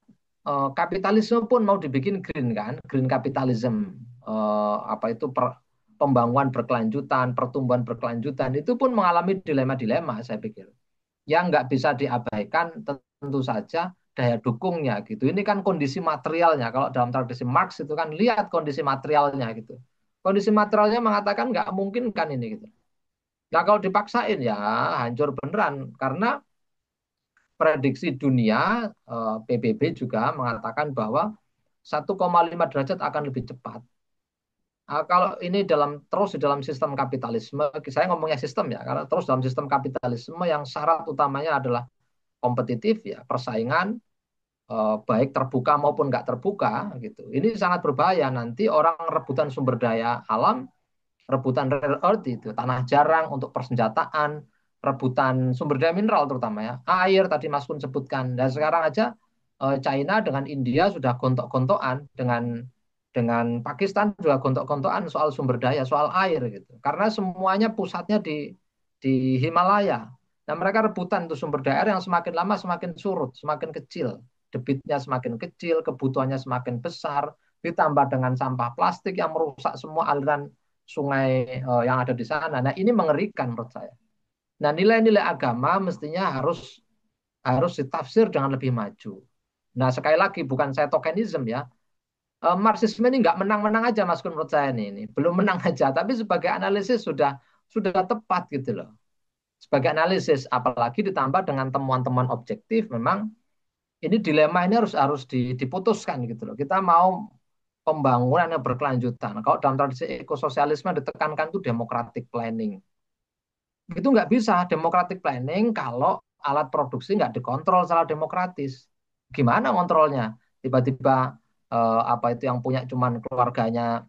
kapitalisme pun mau dibikin green kan, green capitalism. Apa itu pembangunan berkelanjutan, pertumbuhan berkelanjutan itu pun mengalami dilema-dilema saya pikir. Yang nggak bisa diabaikan tentu saja daya dukungnya gitu. Ini kan kondisi materialnya. Kalau dalam tradisi Marx itu kan lihat kondisi materialnya gitu. Kondisi materialnya mengatakan nggak mungkin kan ini gitu. Nah kalau dipaksain ya hancur beneran karena prediksi dunia PBB juga mengatakan bahwa 1,5 derajat akan lebih cepat. Kalau ini terus di dalam sistem kapitalisme, saya ngomongnya sistem ya, karena terus dalam sistem kapitalisme yang syarat utamanya adalah kompetitif ya, persaingan baik terbuka maupun nggak terbuka gitu. Ini sangat berbahaya nanti orang rebutan sumber daya alam, rebutan rare earth itu, tanah jarang untuk persenjataan, rebutan sumber daya mineral terutama ya, air tadi Mas Kun sebutkan. Dan sekarang aja China dengan India sudah gontok-gontokan dengan Pakistan juga gontok-gontokan soal sumber daya, soal air gitu. Karena semuanya pusatnya di Himalaya. Nah, mereka rebutan tuh sumber daya air yang semakin lama semakin surut, semakin kecil. Debitnya semakin kecil, kebutuhannya semakin besar, ditambah dengan sampah plastik yang merusak semua aliran sungai yang ada di sana. Nah, ini mengerikan menurut saya. Nah, nilai-nilai agama mestinya harus harus ditafsir dengan lebih maju. Nah, sekali lagi bukan saya tokenisme ya. Marxisme ini nggak menang-menang aja Mas Kun menurut saya ini. Belum menang aja, tapi sebagai analisis sudah tepat gitu loh. Sebagai analisis, apalagi ditambah dengan temuan-temuan objektif, memang ini dilema ini harus harus diputuskan gitu loh. Kita mau pembangunan yang berkelanjutan. Kalau dalam tradisi ekososialisme ditekankan itu democratic planning. Itu nggak bisa democratic planning kalau alat produksi nggak dikontrol secara demokratis. Gimana kontrolnya? Tiba-tiba apa itu yang punya cuman keluarganya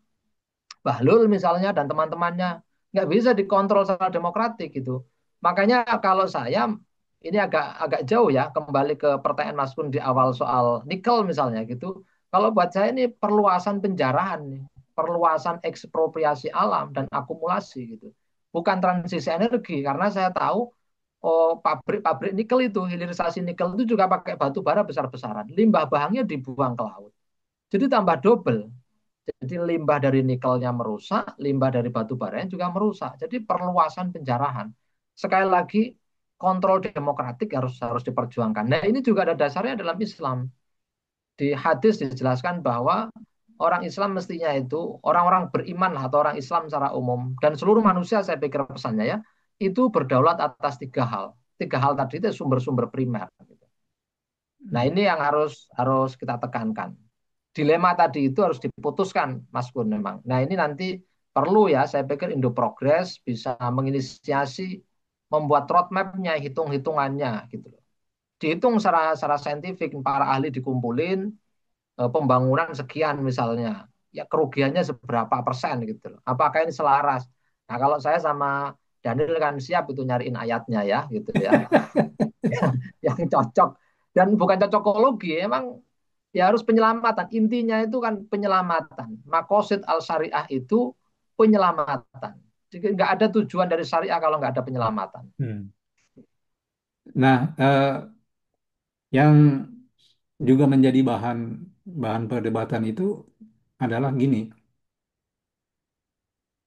Bahlul misalnya dan teman-temannya nggak bisa dikontrol secara demokratik gitu. Makanya kalau saya ini agak agak jauh ya kembali ke pertanyaan Mas Kun di awal soal nikel misalnya gitu. Kalau buat saya ini perluasan penjarahan nih, perluasan ekspropriasi alam dan akumulasi gitu. Bukan transisi energi karena saya tahu oh pabrik-pabrik nikel itu hilirisasi nikel itu juga pakai batu bara besar-besaran. Limbah bahannya dibuang ke laut. Jadi tambah double. Jadi limbah dari nikelnya merusak, limbah dari batu baranya juga merusak. Jadi perluasan penjarahan. Sekali lagi kontrol demokratik harus harus diperjuangkan. Nah, ini juga ada dasarnya dalam Islam. Di hadis dijelaskan bahwa orang Islam mestinya itu orang-orang beriman lah, atau orang Islam secara umum dan seluruh manusia saya pikir pesannya ya, itu berdaulat atas tiga hal. Tiga hal tadi itu sumber-sumber primer. Nah, ini yang harus harus kita tekankan. Dilema tadi itu harus diputuskan, Mas Gun memang. Nah, ini nanti perlu ya, saya pikir Indo Progress bisa menginisiasi membuat roadmap-nya, hitung-hitungannya gitu loh. Dihitung secara saintifik, para ahli dikumpulin, pembangunan sekian misalnya, ya kerugiannya seberapa persen gitu loh. Apakah ini selaras? Nah, kalau saya sama Daniel kan siap itu nyariin ayatnya ya gitu ya. Yang cocok dan bukan cocokologi emang ya harus penyelamatan intinya itu kan penyelamatan makosid al syariah itu penyelamatan jadi nggak ada tujuan dari syariah kalau nggak ada penyelamatan. Hmm. Nah, yang juga menjadi bahan bahan perdebatan itu adalah gini,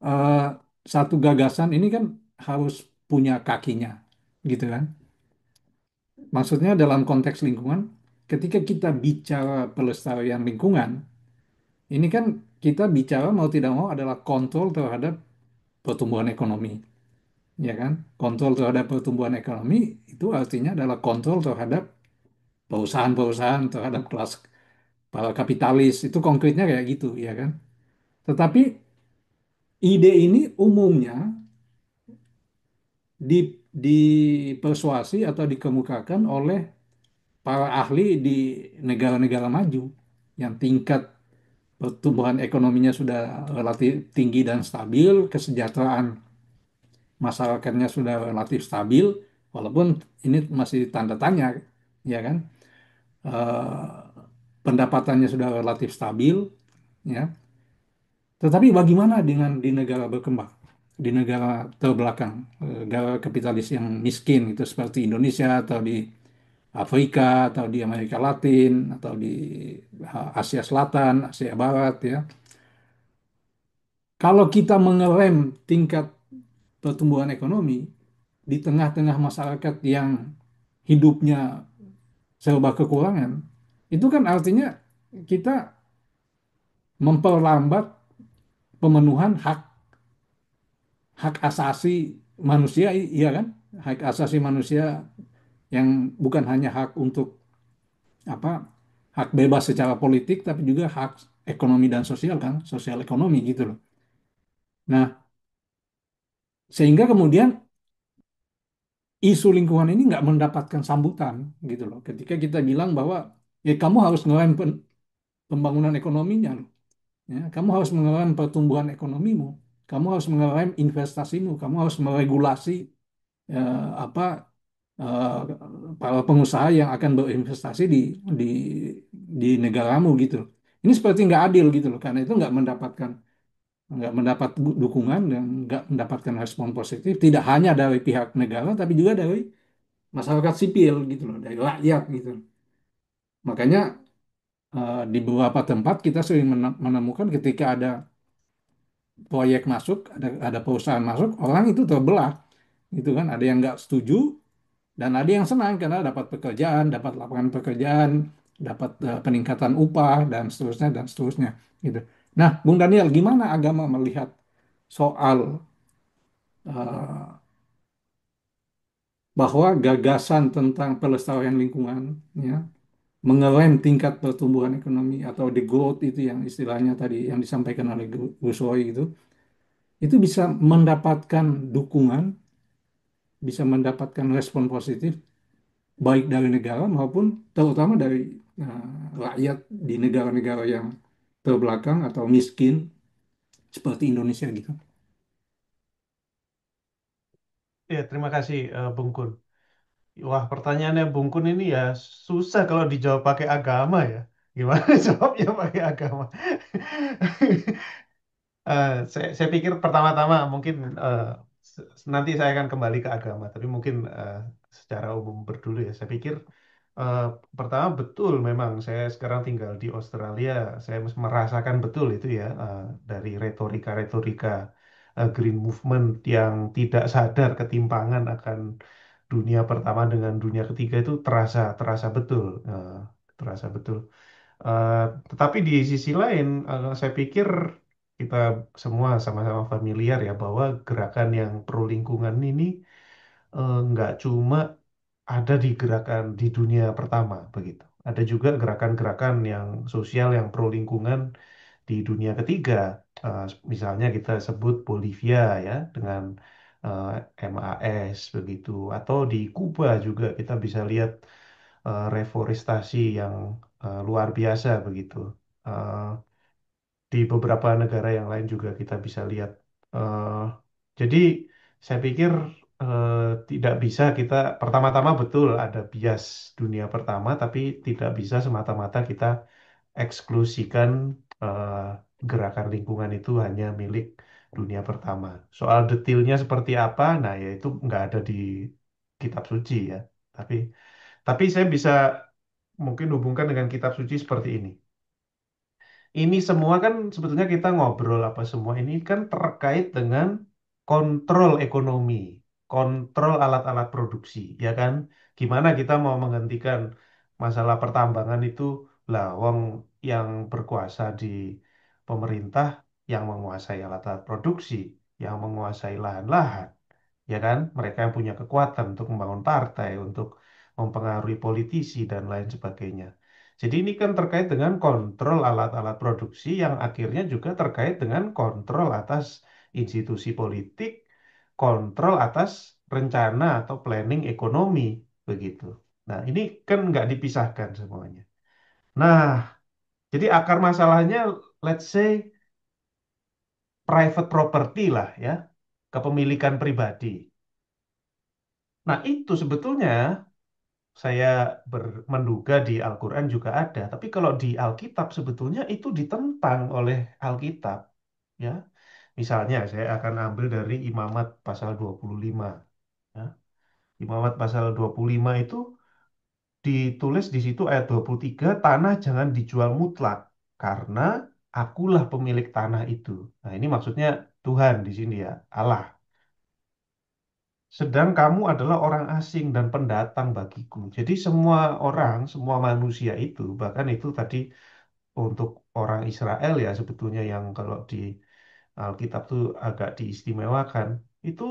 eh, satu gagasan ini kan harus punya kakinya, gitu kan? Maksudnya dalam konteks lingkungan, ketika kita bicara pelestarian lingkungan, ini kan kita bicara mau tidak mau adalah kontrol terhadap pertumbuhan ekonomi, ya kan? Kontrol terhadap pertumbuhan ekonomi itu artinya adalah kontrol terhadap perusahaan-perusahaan, terhadap kelas para kapitalis. Itu konkretnya kayak gitu, ya kan? Tetapi ide ini umumnya dipersuasi atau dikemukakan oleh para ahli di negara-negara maju yang tingkat pertumbuhan ekonominya sudah relatif tinggi dan stabil, kesejahteraan masyarakatnya sudah relatif stabil, walaupun ini masih tanda tanya, ya kan? Eh, Pendapatannya sudah relatif stabil, ya. Tetapi bagaimana dengan di negara berkembang, di negara terbelakang, negara kapitalis yang miskin itu seperti Indonesia atau di Afrika atau di Amerika Latin atau di Asia Selatan, Asia Barat ya. Kalau kita mengerem tingkat pertumbuhan ekonomi di tengah-tengah masyarakat yang hidupnya serba kekurangan, itu kan artinya kita memperlambat pemenuhan hak hak asasi manusia, iya kan? Hak asasi manusia yang bukan hanya hak untuk apa hak bebas secara politik, tapi juga hak ekonomi dan sosial kan, sosial ekonomi gitu loh. Nah, sehingga kemudian isu lingkungan ini nggak mendapatkan sambutan gitu loh. Ketika kita bilang bahwa ya kamu harus ngerem pembangunan ekonominya loh. Ya, kamu harus mengerem pertumbuhan ekonomimu, kamu harus mengerem investasimu, kamu harus meregulasi apa eh, para pengusaha yang akan berinvestasi di di negaramu gitu. Ini seperti nggak adil gitu loh, karena itu nggak mendapat dukungan dan nggak mendapatkan respon positif, tidak hanya dari pihak negara, tapi juga dari masyarakat sipil gitu loh, dari rakyat gitu. Makanya di beberapa tempat kita sering menemukan ketika ada proyek masuk, ada perusahaan masuk, orang itu terbelah gitu kan. Ada yang nggak setuju dan ada yang senang karena dapat pekerjaan, dapat lapangan pekerjaan, dapat peningkatan upah dan seterusnya gitu. Nah, Bung Daniel, gimana agama melihat soal eh, bahwa gagasan tentang pelestarian lingkungan, ya, mengerem tingkat pertumbuhan ekonomi atau the growth itu yang istilahnya tadi yang disampaikan oleh Gus Roy itu bisa mendapatkan dukungan, bisa mendapatkan respon positif baik dari negara maupun terutama dari rakyat di negara-negara yang terbelakang atau miskin seperti Indonesia gitu. Ya, terima kasih Bung Kun. Wah, pertanyaannya Bung Kun ini ya susah kalau dijawab pakai agama ya. Gimana jawabnya pakai agama? Saya pikir pertama-tama mungkin nanti saya akan kembali ke agama, tapi mungkin secara umum berdulu ya. Saya pikir eh, pertama betul memang saya sekarang tinggal di Australia, saya merasakan betul itu ya dari retorika-retorika Green Movement yang tidak sadar ketimpangan akan dunia pertama dengan dunia ketiga itu terasa terasa betul, terasa betul. Eh, tetapi di sisi lain, saya pikir kita semua sama-sama familiar ya bahwa gerakan yang pro lingkungan ini nggak cuma ada di gerakan di dunia pertama begitu. Ada juga gerakan-gerakan yang sosial yang pro lingkungan di dunia ketiga. Misalnya kita sebut Bolivia ya dengan eh, MAS begitu, atau di Kuba juga kita bisa lihat reforestasi yang luar biasa begitu. Eh, di beberapa negara yang lain juga kita bisa lihat. Eh, jadi saya pikir eh, tidak bisa kita pertama-tama betul ada bias dunia pertama, tapi tidak bisa semata-mata kita eksklusikan eh, gerakan lingkungan itu hanya milik dunia pertama. Soal detailnya seperti apa, nah ya itu nggak ada di kitab suci ya. Tapi saya bisa mungkin hubungkan dengan kitab suci seperti ini. Ini semua kan sebetulnya kita ngobrol apa semua ini kan terkait dengan kontrol ekonomi, kontrol alat-alat produksi, ya kan? Gimana kita mau menghentikan masalah pertambangan itu, lah, wong yang berkuasa di pemerintah yang menguasai alat-alat produksi, yang menguasai lahan-lahan, ya kan? Mereka yang punya kekuatan untuk membangun partai, untuk mempengaruhi politisi dan lain sebagainya. Jadi ini kan terkait dengan kontrol alat-alat produksi yang akhirnya juga terkait dengan kontrol atas institusi politik, kontrol atas rencana atau planning ekonomi, begitu. Nah, ini kan nggak dipisahkan semuanya. Nah, jadi akar masalahnya, let's say, private property lah ya, kepemilikan pribadi. Nah, itu sebetulnya saya menduga di Al-Quran juga ada. Tapi kalau di Alkitab sebetulnya itu ditentang oleh Alkitab. Ya, misalnya saya akan ambil dari Imamat pasal 25. Ya. Imamat pasal 25 itu ditulis di situ ayat 23, tanah jangan dijual mutlak karena akulah pemilik tanah itu. Nah, ini maksudnya Tuhan di sini ya, Allah. Sedang kamu adalah orang asing dan pendatang bagiku. Jadi semua orang, semua manusia itu, bahkan itu tadi untuk orang Israel ya sebetulnya yang kalau di Alkitab tuh agak diistimewakan, itu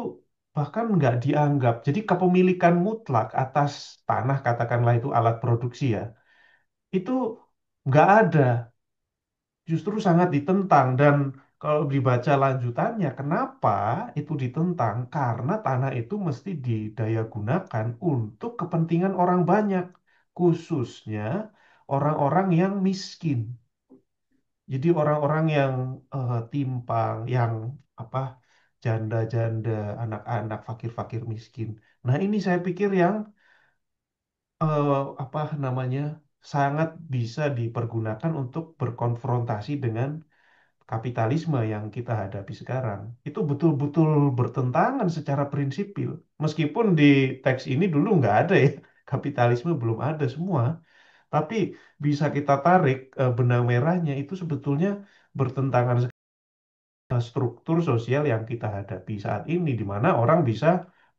bahkan nggak dianggap. Jadi kepemilikan mutlak atas tanah, katakanlah itu alat produksi ya, itu nggak ada, justru sangat ditentang. Dan kalau dibaca lanjutannya, kenapa itu ditentang? Karena tanah itu mesti didaya gunakan untuk kepentingan orang banyak, khususnya orang-orang yang miskin. Jadi orang-orang yang timpang, yang apa janda-janda, anak-anak, fakir-fakir miskin. Nah, ini saya pikir yang eh, apa namanya sangat bisa dipergunakan untuk berkonfrontasi dengan kapitalisme yang kita hadapi sekarang. Itu betul-betul bertentangan secara prinsipil. Meskipun di teks ini dulu nggak ada ya, kapitalisme belum ada semua. Tapi bisa kita tarik benang merahnya itu sebetulnya bertentangan struktur sosial yang kita hadapi saat ini, di mana orang bisa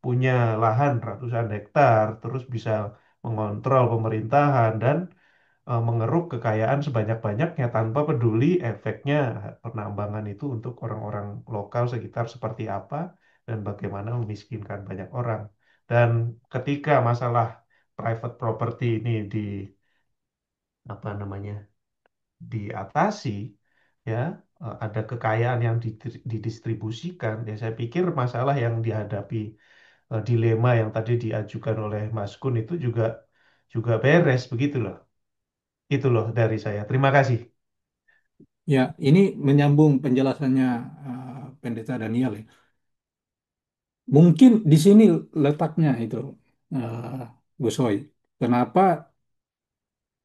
punya lahan ratusan hektar, terus bisa mengontrol pemerintahan dan mengeruk kekayaan sebanyak-banyaknya tanpa peduli efeknya penambangan itu untuk orang-orang lokal sekitar seperti apa dan bagaimana memiskinkan banyak orang. Dan ketika masalah private property ini di apa namanya diatasi, ya ada kekayaan yang didistribusikan, ya saya pikir masalah yang dihadapi, dilema yang tadi diajukan oleh Mas Kun itu juga juga beres begitu loh. Itu loh dari saya. Terima kasih. Ya, ini menyambung penjelasannya Pendeta Daniel ya. Mungkin di sini letaknya itu, uh, Gus Hoy. Kenapa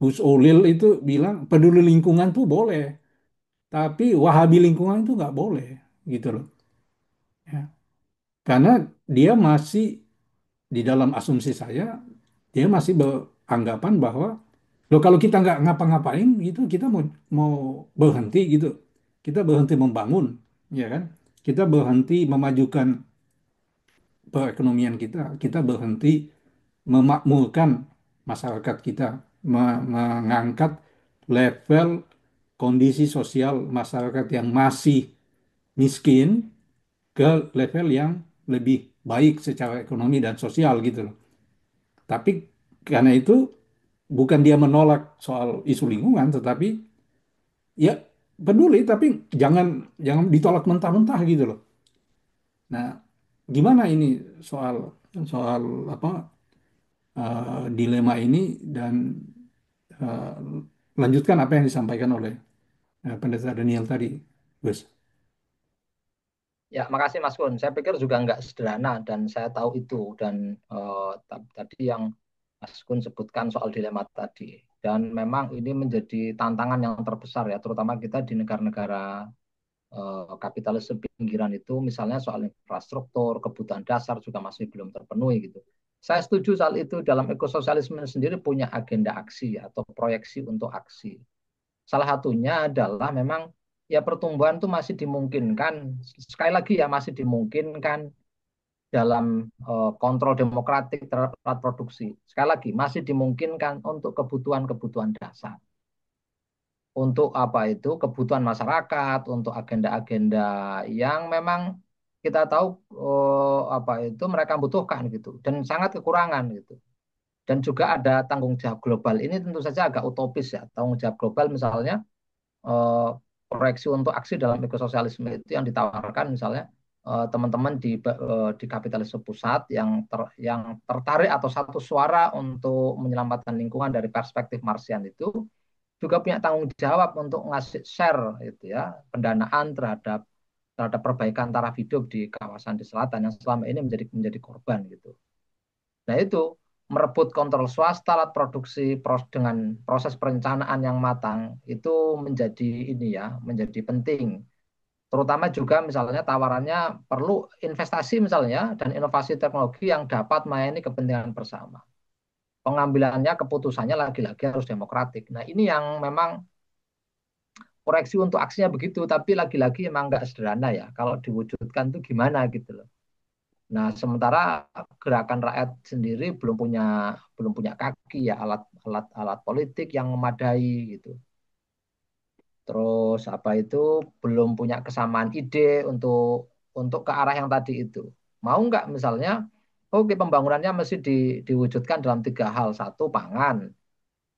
Gus Olil itu bilang peduli lingkungan tuh boleh, tapi Wahabi lingkungan itu nggak boleh, gitu loh. Ya. Karena dia masih di dalam asumsi saya, dia masih beranggapan bahwa loh kalau kita nggak ngapa-ngapain gitu, kita mau mau berhenti gitu, kita berhenti membangun, ya kan? Kita berhenti memajukan perekonomian kita, kita berhenti memakmurkan masyarakat kita, mengangkat level kondisi sosial masyarakat yang masih miskin ke level yang lebih baik secara ekonomi dan sosial gitu loh. Tapi karena itu bukan dia menolak soal isu lingkungan, tetapi ya peduli, tapi jangan jangan ditolak mentah-mentah gitu loh. Nah, gimana ini soal soal apa dilema ini dan eh, lanjutkan apa yang disampaikan oleh Pendeta Daniel tadi, Gus. Ya, makasih Mas Kun. Saya pikir juga nggak sederhana dan saya tahu itu dan tadi yang Mas Kun sebutkan soal dilema tadi. Dan memang ini menjadi tantangan yang terbesar ya, terutama kita di negara-negara kapitalis pinggiran itu, misalnya soal infrastruktur, kebutuhan dasar juga masih belum terpenuhi gitu. Saya setuju soal itu dalam ekososialisme sendiri punya agenda aksi atau proyeksi untuk aksi. Salah satunya adalah memang ya pertumbuhan itu masih dimungkinkan, sekali lagi ya masih dimungkinkan dalam kontrol demokratik terhadap alat produksi. Sekali lagi masih dimungkinkan untuk kebutuhan-kebutuhan dasar. Untuk apa itu kebutuhan masyarakat, untuk agenda-agenda yang memang kita tahu apa itu mereka butuhkan gitu dan sangat kekurangan gitu. Dan juga ada tanggung jawab global. Ini tentu saja agak utopis ya. Tanggung jawab global misalnya eh, proyeksi untuk aksi dalam ekososialisme itu yang ditawarkan misalnya teman-teman di kapitalisme pusat yang tertarik atau satu suara untuk menyelamatkan lingkungan dari perspektif Marsian itu juga punya tanggung jawab untuk ngasih share itu ya pendanaan terhadap terhadap perbaikan taraf hidup di kawasan di selatan yang selama ini menjadi korban gitu. Nah itu merebut kontrol swasta, alat produksi dengan proses perencanaan yang matang itu menjadi ini ya, menjadi penting. Terutama juga misalnya tawarannya perlu investasi misalnya dan inovasi teknologi yang dapat melayani kepentingan bersama. Pengambilannya, keputusannya lagi-lagi harus demokratik. Nah, ini yang memang koreksi untuk aksinya begitu, tapi lagi-lagi emang nggak sederhana ya. Kalau diwujudkan tuh gimana gitu loh. Nah, sementara gerakan rakyat sendiri belum punya kaki ya, alat politik yang memadai gitu. Terus apa itu belum punya kesamaan ide untuk ke arah yang tadi itu. Mau nggak misalnya, oke pembangunannya mesti diwujudkan dalam tiga hal. Satu, pangan.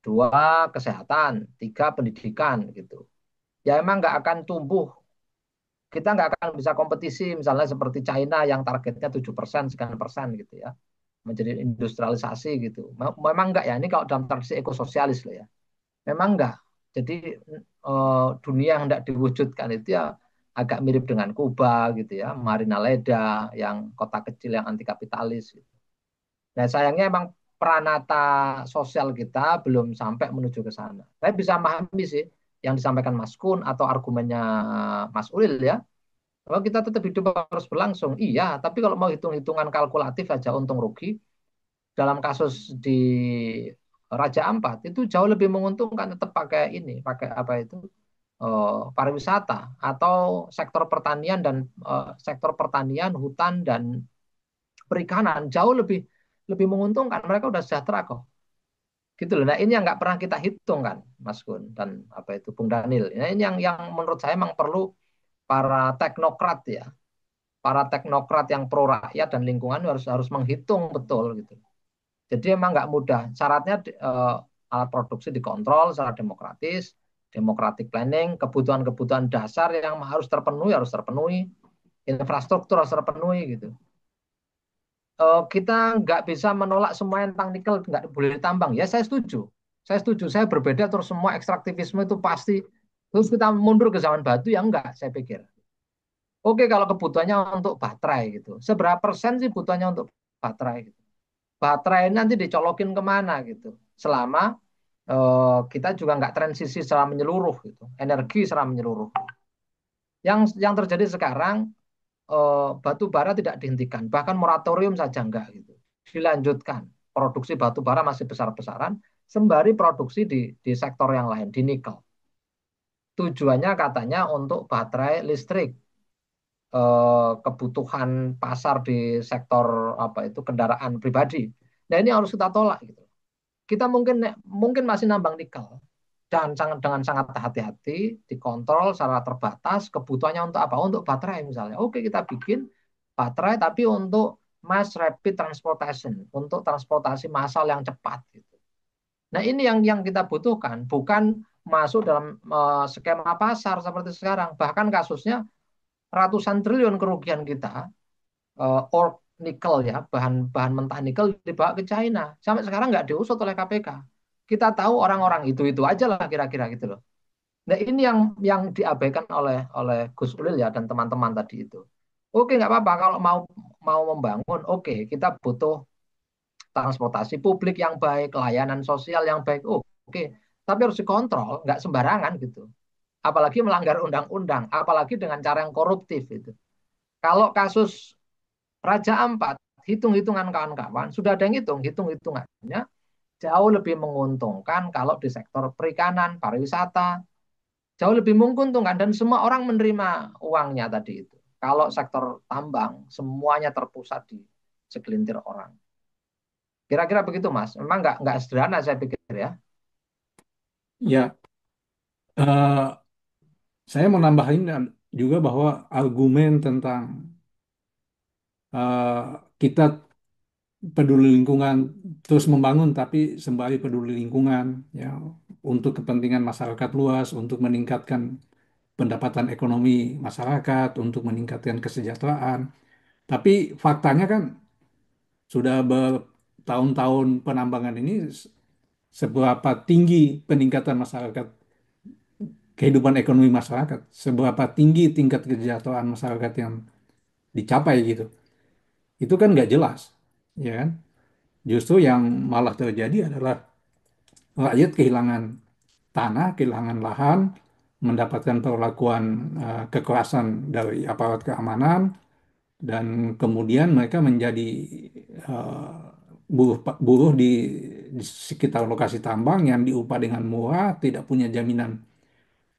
Dua, kesehatan. Tiga, pendidikan gitu. Ya emang nggak akan tumbuh. Kita nggak akan bisa kompetisi misalnya seperti China yang targetnya 7%, sekian persen gitu ya. Menjadi industrialisasi gitu. Memang enggak ya, ini kalau dalam tradisi ekososialis loh ya. Memang enggak. Jadi dunia yang tidak diwujudkan itu ya agak mirip dengan Kuba gitu ya, Marina Leda yang kota kecil yang anti kapitalis. Gitu. Nah sayangnya emang peranata sosial kita belum sampai menuju ke sana. Saya bisa memahami sih yang disampaikan Mas Kun atau argumennya Mas Ulil ya. Kalau kita tetap hidup harus berlangsung, iya. Tapi kalau mau hitung-hitungan kalkulatif aja untung rugi, dalam kasus di Raja Ampat itu jauh lebih menguntungkan tetap pakai ini, pakai apa itu pariwisata atau sektor pertanian dan sektor pertanian, hutan dan perikanan jauh lebih lebih menguntungkan. Mereka udah sejahtera kok. Gitu loh. Nah, ini yang nggak pernah kita hitung kan, Mas Gun dan apa itu Bung Daniel. Nah, ini yang menurut saya memang perlu para teknokrat ya, para teknokrat yang pro rakyat dan lingkungan harus harus menghitung betul gitu. Jadi emang nggak mudah. Syaratnya alat produksi dikontrol secara demokratis, democratic planning, kebutuhan-kebutuhan dasar yang harus terpenuhi, infrastruktur harus terpenuhi gitu. Kita nggak bisa menolak semua yang tentang nikel nggak boleh ditambang. Ya saya setuju. Saya setuju. Saya berbeda terus semua ekstraktivisme itu pasti. Terus kita mundur ke zaman batu ya enggak, saya pikir. Oke kalau kebutuhannya untuk baterai gitu. Seberapa persen sih butuhannya untuk baterai gitu. Baterai ini nanti dicolokin kemana gitu. Selama kita juga nggak transisi secara menyeluruh gitu, energi secara menyeluruh. Yang terjadi sekarang batu bara tidak dihentikan, bahkan moratorium saja enggak gitu, dilanjutkan. Produksi batu bara masih besar-besaran, sembari produksi di sektor yang lain, di nikel. Tujuannya katanya untuk baterai listrik, kebutuhan pasar di sektor apa itu kendaraan pribadi. Nah ini harus kita tolak gitu. Kita mungkin masih nambang nikel dan dengan sangat hati-hati dikontrol secara terbatas kebutuhannya untuk apa? Untuk baterai misalnya. Oke, kita bikin baterai tapi untuk mass rapid transportation, untuk transportasi massal yang cepat gitu. Nah, ini yang kita butuhkan, bukan masuk dalam skema pasar seperti sekarang. Bahkan kasusnya ratusan triliun kerugian kita ore nikel ya, bahan mentah nikel dibawa ke China. Sampai sekarang nggak diusut oleh KPK. Kita tahu orang-orang itu aja lah kira-kira gitu loh. Nah ini yang diabaikan oleh Gus Ulil ya dan teman-teman tadi itu. Oke nggak apa-apa kalau mau mau membangun, oke kita butuh transportasi publik yang baik, layanan sosial yang baik. Oh, oke, tapi harus dikontrol, nggak sembarangan gitu. Apalagi melanggar undang-undang, apalagi dengan cara yang koruptif itu. Kalau kasus Raja Ampat, hitung-hitungan kawan-kawan, sudah ada yang hitung-hitungannya jauh lebih menguntungkan kalau di sektor perikanan, pariwisata, jauh lebih menguntungkan dan semua orang menerima uangnya tadi itu. Kalau sektor tambang, semuanya terpusat di segelintir orang. Kira-kira begitu, Mas. Memang nggak sederhana saya pikir ya. Ya, saya mau nambahin juga bahwa argumen tentang eh, kita peduli lingkungan terus membangun tapi sembari peduli lingkungan ya untuk kepentingan masyarakat luas, untuk meningkatkan pendapatan ekonomi masyarakat, untuk meningkatkan kesejahteraan. Tapi faktanya kan sudah bertahun-tahun penambangan ini seberapa tinggi peningkatan masyarakat, kehidupan ekonomi masyarakat, seberapa tinggi tingkat kesejahteraan masyarakat yang dicapai gitu. Itu kan nggak jelas, ya kan? Justru yang malah terjadi adalah rakyat kehilangan tanah, kehilangan lahan, mendapatkan perlakuan kekerasan dari aparat keamanan, dan kemudian mereka menjadi eh, buruh di sekitar lokasi tambang yang diupah dengan murah, tidak punya jaminan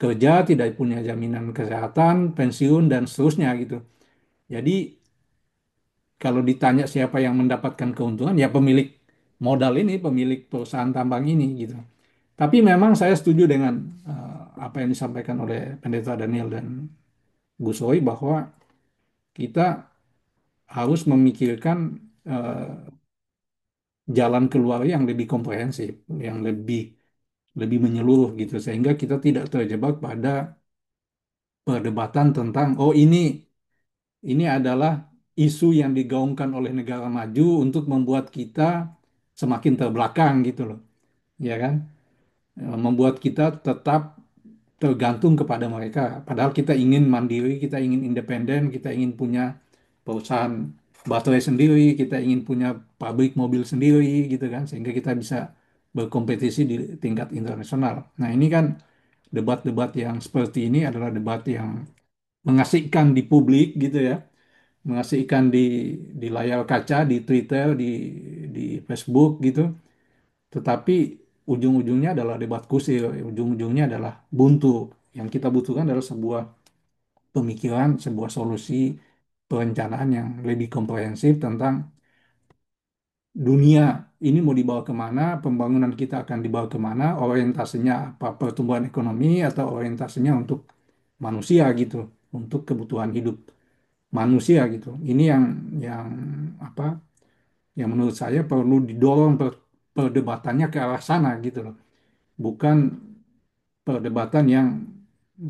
kerja, tidak punya jaminan kesehatan, pensiun, dan seterusnya gitu. Jadi kalau ditanya siapa yang mendapatkan keuntungan, ya pemilik modal ini, pemilik perusahaan tambang ini gitu. Tapi memang saya setuju dengan apa yang disampaikan oleh Pendeta Daniel dan Gus Roy bahwa kita harus memikirkan jalan keluar yang lebih komprehensif, yang lebih menyeluruh gitu, sehingga kita tidak terjebak pada perdebatan tentang oh ini adalah isu yang digaungkan oleh negara maju untuk membuat kita semakin terbelakang gitu loh, ya kan? Membuat kita tetap tergantung kepada mereka. Padahal kita ingin mandiri, kita ingin independen, kita ingin punya perusahaan baterai sendiri, kita ingin punya pabrik mobil sendiri gitu kan, sehingga kita bisa berkompetisi di tingkat internasional. Nah, ini kan debat-debat yang seperti ini adalah debat yang mengasihkan di publik gitu ya, mengasihkan di layar kaca, di Twitter, di Facebook gitu. Tetapi ujung-ujungnya adalah debat kusir, ujung-ujungnya adalah buntu. Yang kita butuhkan adalah sebuah pemikiran, sebuah solusi perencanaan yang lebih komprehensif tentang dunia ini mau dibawa kemana, pembangunan kita akan dibawa kemana, orientasinya apa, pertumbuhan ekonomi atau orientasinya untuk manusia gitu, untuk kebutuhan hidup manusia gitu. Ini yang apa? Yang menurut saya perlu didorong perdebatannya ke arah sana gitu loh. Bukan perdebatan yang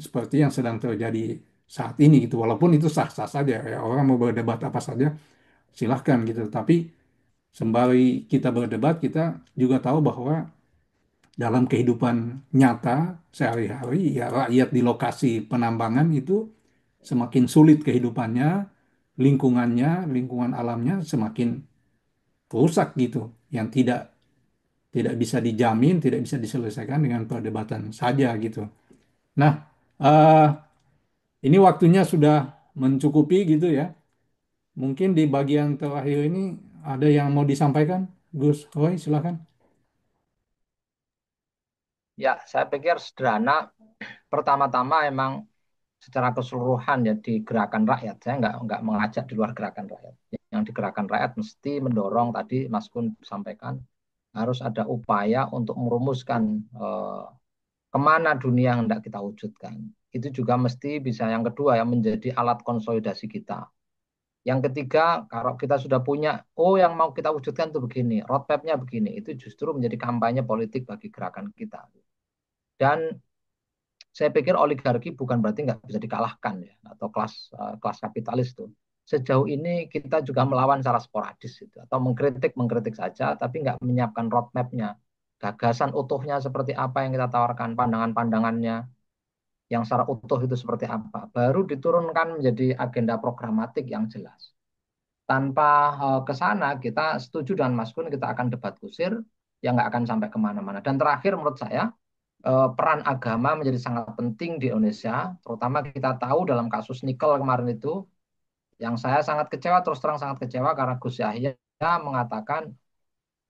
seperti yang sedang terjadi saat ini gitu. Walaupun itu sah-sah saja ya, orang mau berdebat apa saja silahkan gitu. Tapi sembari kita berdebat, kita juga tahu bahwa dalam kehidupan nyata sehari-hari ya rakyat di lokasi penambangan itu semakin sulit kehidupannya, lingkungannya, lingkungan alamnya semakin rusak gitu, yang tidak bisa dijamin, tidak bisa diselesaikan dengan perdebatan saja gitu. Nah, eh, ini waktunya sudah mencukupi gitu ya. Mungkin di bagian terakhir ini ada yang mau disampaikan, Gus Roy, silakan. Ya, saya pikir sederhana. Pertama-tama emang secara keseluruhan ya di gerakan rakyat. Saya nggak mengajak di luar gerakan rakyat. Yang di gerakan rakyat mesti mendorong tadi Mas Kun sampaikan harus ada upaya untuk merumuskan kemana dunia yang hendak kita wujudkan. Itu juga mesti bisa yang kedua ya menjadi alat konsolidasi kita. Yang ketiga, kalau kita sudah punya, oh yang mau kita wujudkan itu begini, roadmap-nya begini, itu justru menjadi kampanye politik bagi gerakan kita. Dan saya pikir oligarki bukan berarti nggak bisa dikalahkan ya, atau kelas kapitalis itu. Sejauh ini kita juga melawan secara sporadis itu, atau mengkritik saja, tapi nggak menyiapkan roadmap-nya, gagasan utuhnya seperti apa yang kita tawarkan, pandangan-pandangannya yang secara utuh itu seperti apa, baru diturunkan menjadi agenda programatik yang jelas. Tanpa ke sana, kita setuju dengan Mas Gun, kita akan debat kusir yang nggak akan sampai kemana-mana. Dan terakhir menurut saya, peran agama menjadi sangat penting di Indonesia, terutama kita tahu dalam kasus nikel kemarin itu, yang saya sangat kecewa, terus terang sangat kecewa karena Gus Yahya mengatakan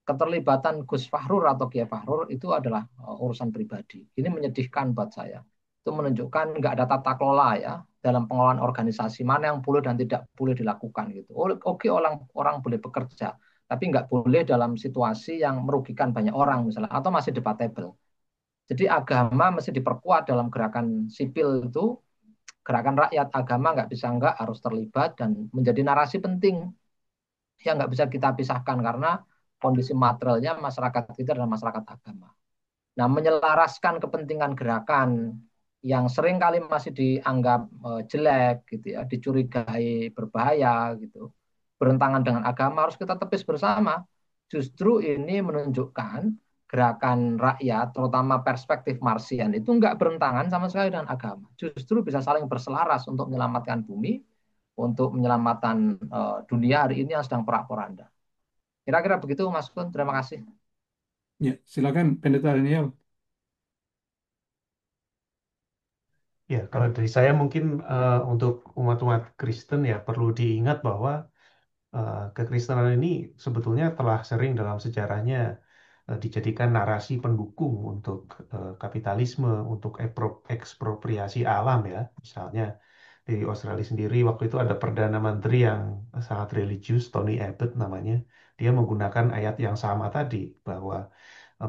keterlibatan Gus Fahrur atau Kiai Fahrur itu adalah urusan pribadi. Ini menyedihkan buat saya. Itu menunjukkan nggak ada tata kelola ya dalam pengelolaan organisasi, mana yang boleh dan tidak boleh dilakukan gitu. Oke, orang boleh bekerja, tapi nggak boleh dalam situasi yang merugikan banyak orang misalnya, atau masih debatable. Jadi agama mesti diperkuat dalam gerakan sipil itu, gerakan rakyat, agama nggak bisa nggak harus terlibat dan menjadi narasi penting yang nggak bisa kita pisahkan karena kondisi materialnya masyarakat kita adalah masyarakat agama. Nah, menyelaraskan kepentingan gerakan yang sering kali masih dianggap jelek gitu ya, dicurigai berbahaya gitu, berentangan dengan agama harus kita tepis bersama. Justru ini menunjukkan gerakan rakyat, terutama perspektif Marsian itu nggak berentangan sama sekali dengan agama. Justru bisa saling berselaras untuk menyelamatkan bumi, untuk menyelamatkan dunia hari ini yang sedang porak-poranda. Kira-kira begitu Mas Kun, terima kasih. Ya, silakan Pendeta Daniel. Ya, kalau dari saya mungkin untuk umat-umat Kristen ya perlu diingat bahwa kekristenan ini sebetulnya telah sering dalam sejarahnya dijadikan narasi pendukung untuk kapitalisme, untuk ekspropriasi alam ya. Misalnya di Australia sendiri waktu itu ada Perdana Menteri yang sangat religius, Tony Abbott namanya. Dia menggunakan ayat yang sama tadi bahwa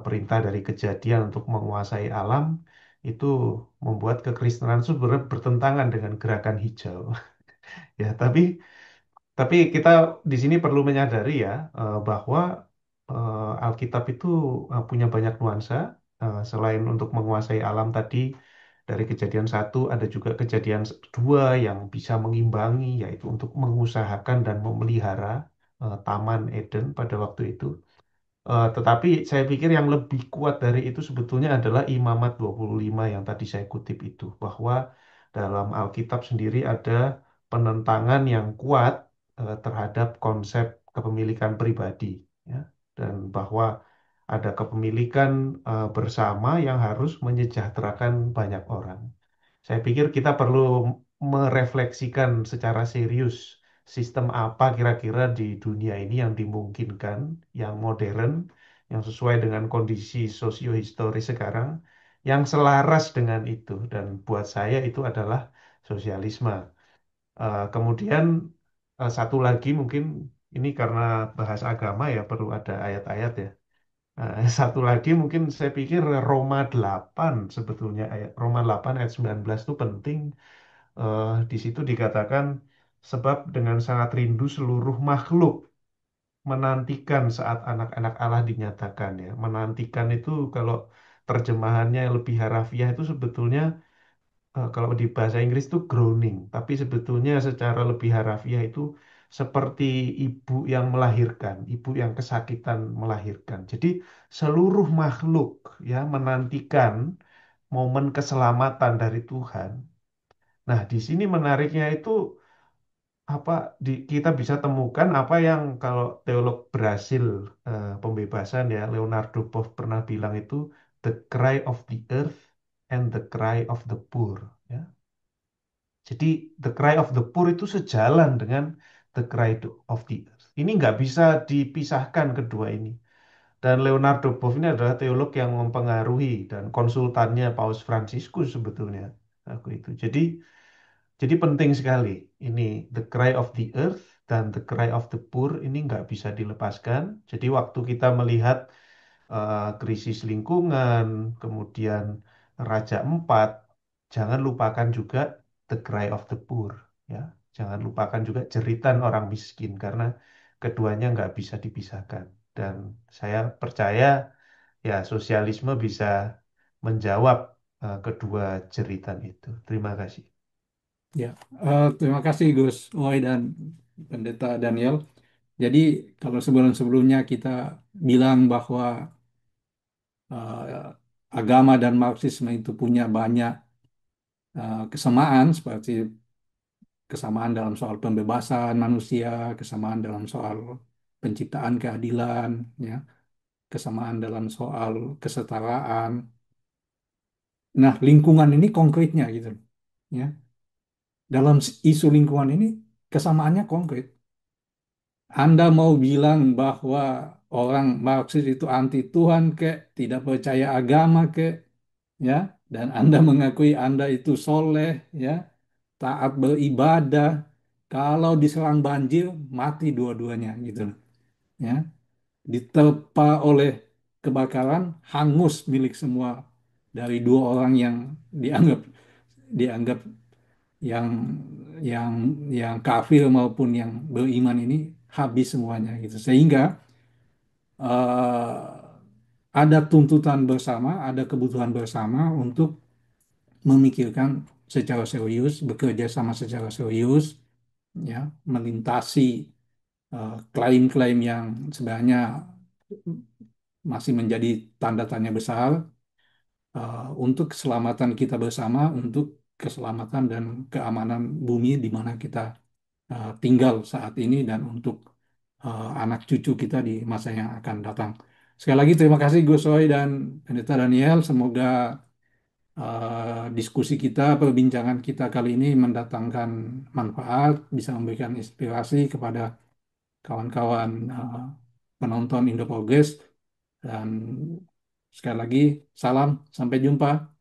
perintah dari kejadian untuk menguasai alam itu membuat kekristenan itu sebenarnya bertentangan dengan gerakan hijau. Ya, tapi kita di sini perlu menyadari ya bahwa Alkitab itu punya banyak nuansa. Selain untuk menguasai alam tadi, dari kejadian 1 ada juga kejadian 2 yang bisa mengimbangi, yaitu untuk mengusahakan dan memelihara Taman Eden pada waktu itu. Tetapi saya pikir yang lebih kuat dari itu sebetulnya adalah Imamat 25 yang tadi saya kutip itu. Bahwa dalam Alkitab sendiri ada penentangan yang kuat terhadap konsep kepemilikan pribadi. Ya. Dan bahwa ada kepemilikan bersama yang harus menyejahterakan banyak orang. Saya pikir kita perlu merefleksikan secara serius sistem apa kira-kira di dunia ini yang dimungkinkan, yang modern, yang sesuai dengan kondisi sosiohistoris sekarang, yang selaras dengan itu. Dan buat saya itu adalah sosialisme. Kemudian satu lagi mungkin ini karena bahas agama ya perlu ada ayat-ayat ya. Satu lagi mungkin saya pikir Roma 8 sebetulnya Roma 8 ayat 19 itu penting. Di situ dikatakan sebab dengan sangat rindu seluruh makhluk menantikan saat anak-anak Allah dinyatakan ya. Menantikan itu kalau terjemahannya lebih harafiah itu sebetulnya kalau di bahasa Inggris itu groaning, tapi sebetulnya secara lebih harafiah itu seperti ibu yang melahirkan, ibu yang kesakitan melahirkan. Jadi seluruh makhluk ya menantikan momen keselamatan dari Tuhan. Nah, di sini menariknya itu apa kita bisa temukan apa yang kalau teolog Brasil pembebasan ya Leonardo Boff pernah bilang itu the cry of the earth and the cry of the poor ya. Jadi the cry of the poor itu sejalan dengan the cry of the earth. Ini nggak bisa dipisahkan kedua ini. Dan Leonardo Boff ini adalah teolog yang mempengaruhi dan konsultannya Paus Fransiskus sebetulnya. Aku itu. Jadi penting sekali ini the cry of the earth dan the cry of the poor ini nggak bisa dilepaskan. Jadi waktu kita melihat krisis lingkungan, kemudian Raja 4, jangan lupakan juga the cry of the poor, ya. Jangan lupakan juga jeritan orang miskin karena keduanya nggak bisa dipisahkan. Dan saya percaya ya sosialisme bisa menjawab kedua jeritan itu. Terima kasih. Ya, terima kasih Gus Roy dan Pendeta Daniel. Jadi kalau sebelum-sebelumnya kita bilang bahwa agama dan Marxisme itu punya banyak kesamaan seperti kesamaan dalam soal pembebasan manusia, kesamaan dalam soal penciptaan keadilan, ya, kesamaan dalam soal kesetaraan. Nah, lingkungan ini konkretnya gitu, ya. Dalam isu lingkungan ini kesamaannya konkret. Anda mau bilang bahwa orang Marxis itu anti Tuhan kek, tidak percaya agama kek, ya, dan Anda mengakui Anda itu soleh, ya, taat beribadah. Kalau diserang banjir, mati dua-duanya gitu, ya. Diterpa oleh kebakaran, hangus milik semua dari dua orang yang dianggap dianggap yang yang yang kafir maupun yang beriman ini habis semuanya gitu. Sehingga eh, ada tuntutan bersama, ada kebutuhan bersama untuk memikirkan secara serius, bekerja sama secara serius, ya, melintasi klaim-klaim yang sebenarnya masih menjadi tanda tanya besar untuk keselamatan kita bersama, untuk keselamatan dan keamanan bumi di mana kita tinggal saat ini dan untuk anak cucu kita di masa yang akan datang. Sekali lagi terima kasih Gus Roy dan Pendeta Daniel. Semoga diskusi kita, perbincangan kita kali ini mendatangkan manfaat, bisa memberikan inspirasi kepada kawan-kawan penonton Indo Progress. Dan sekali lagi, salam, sampai jumpa.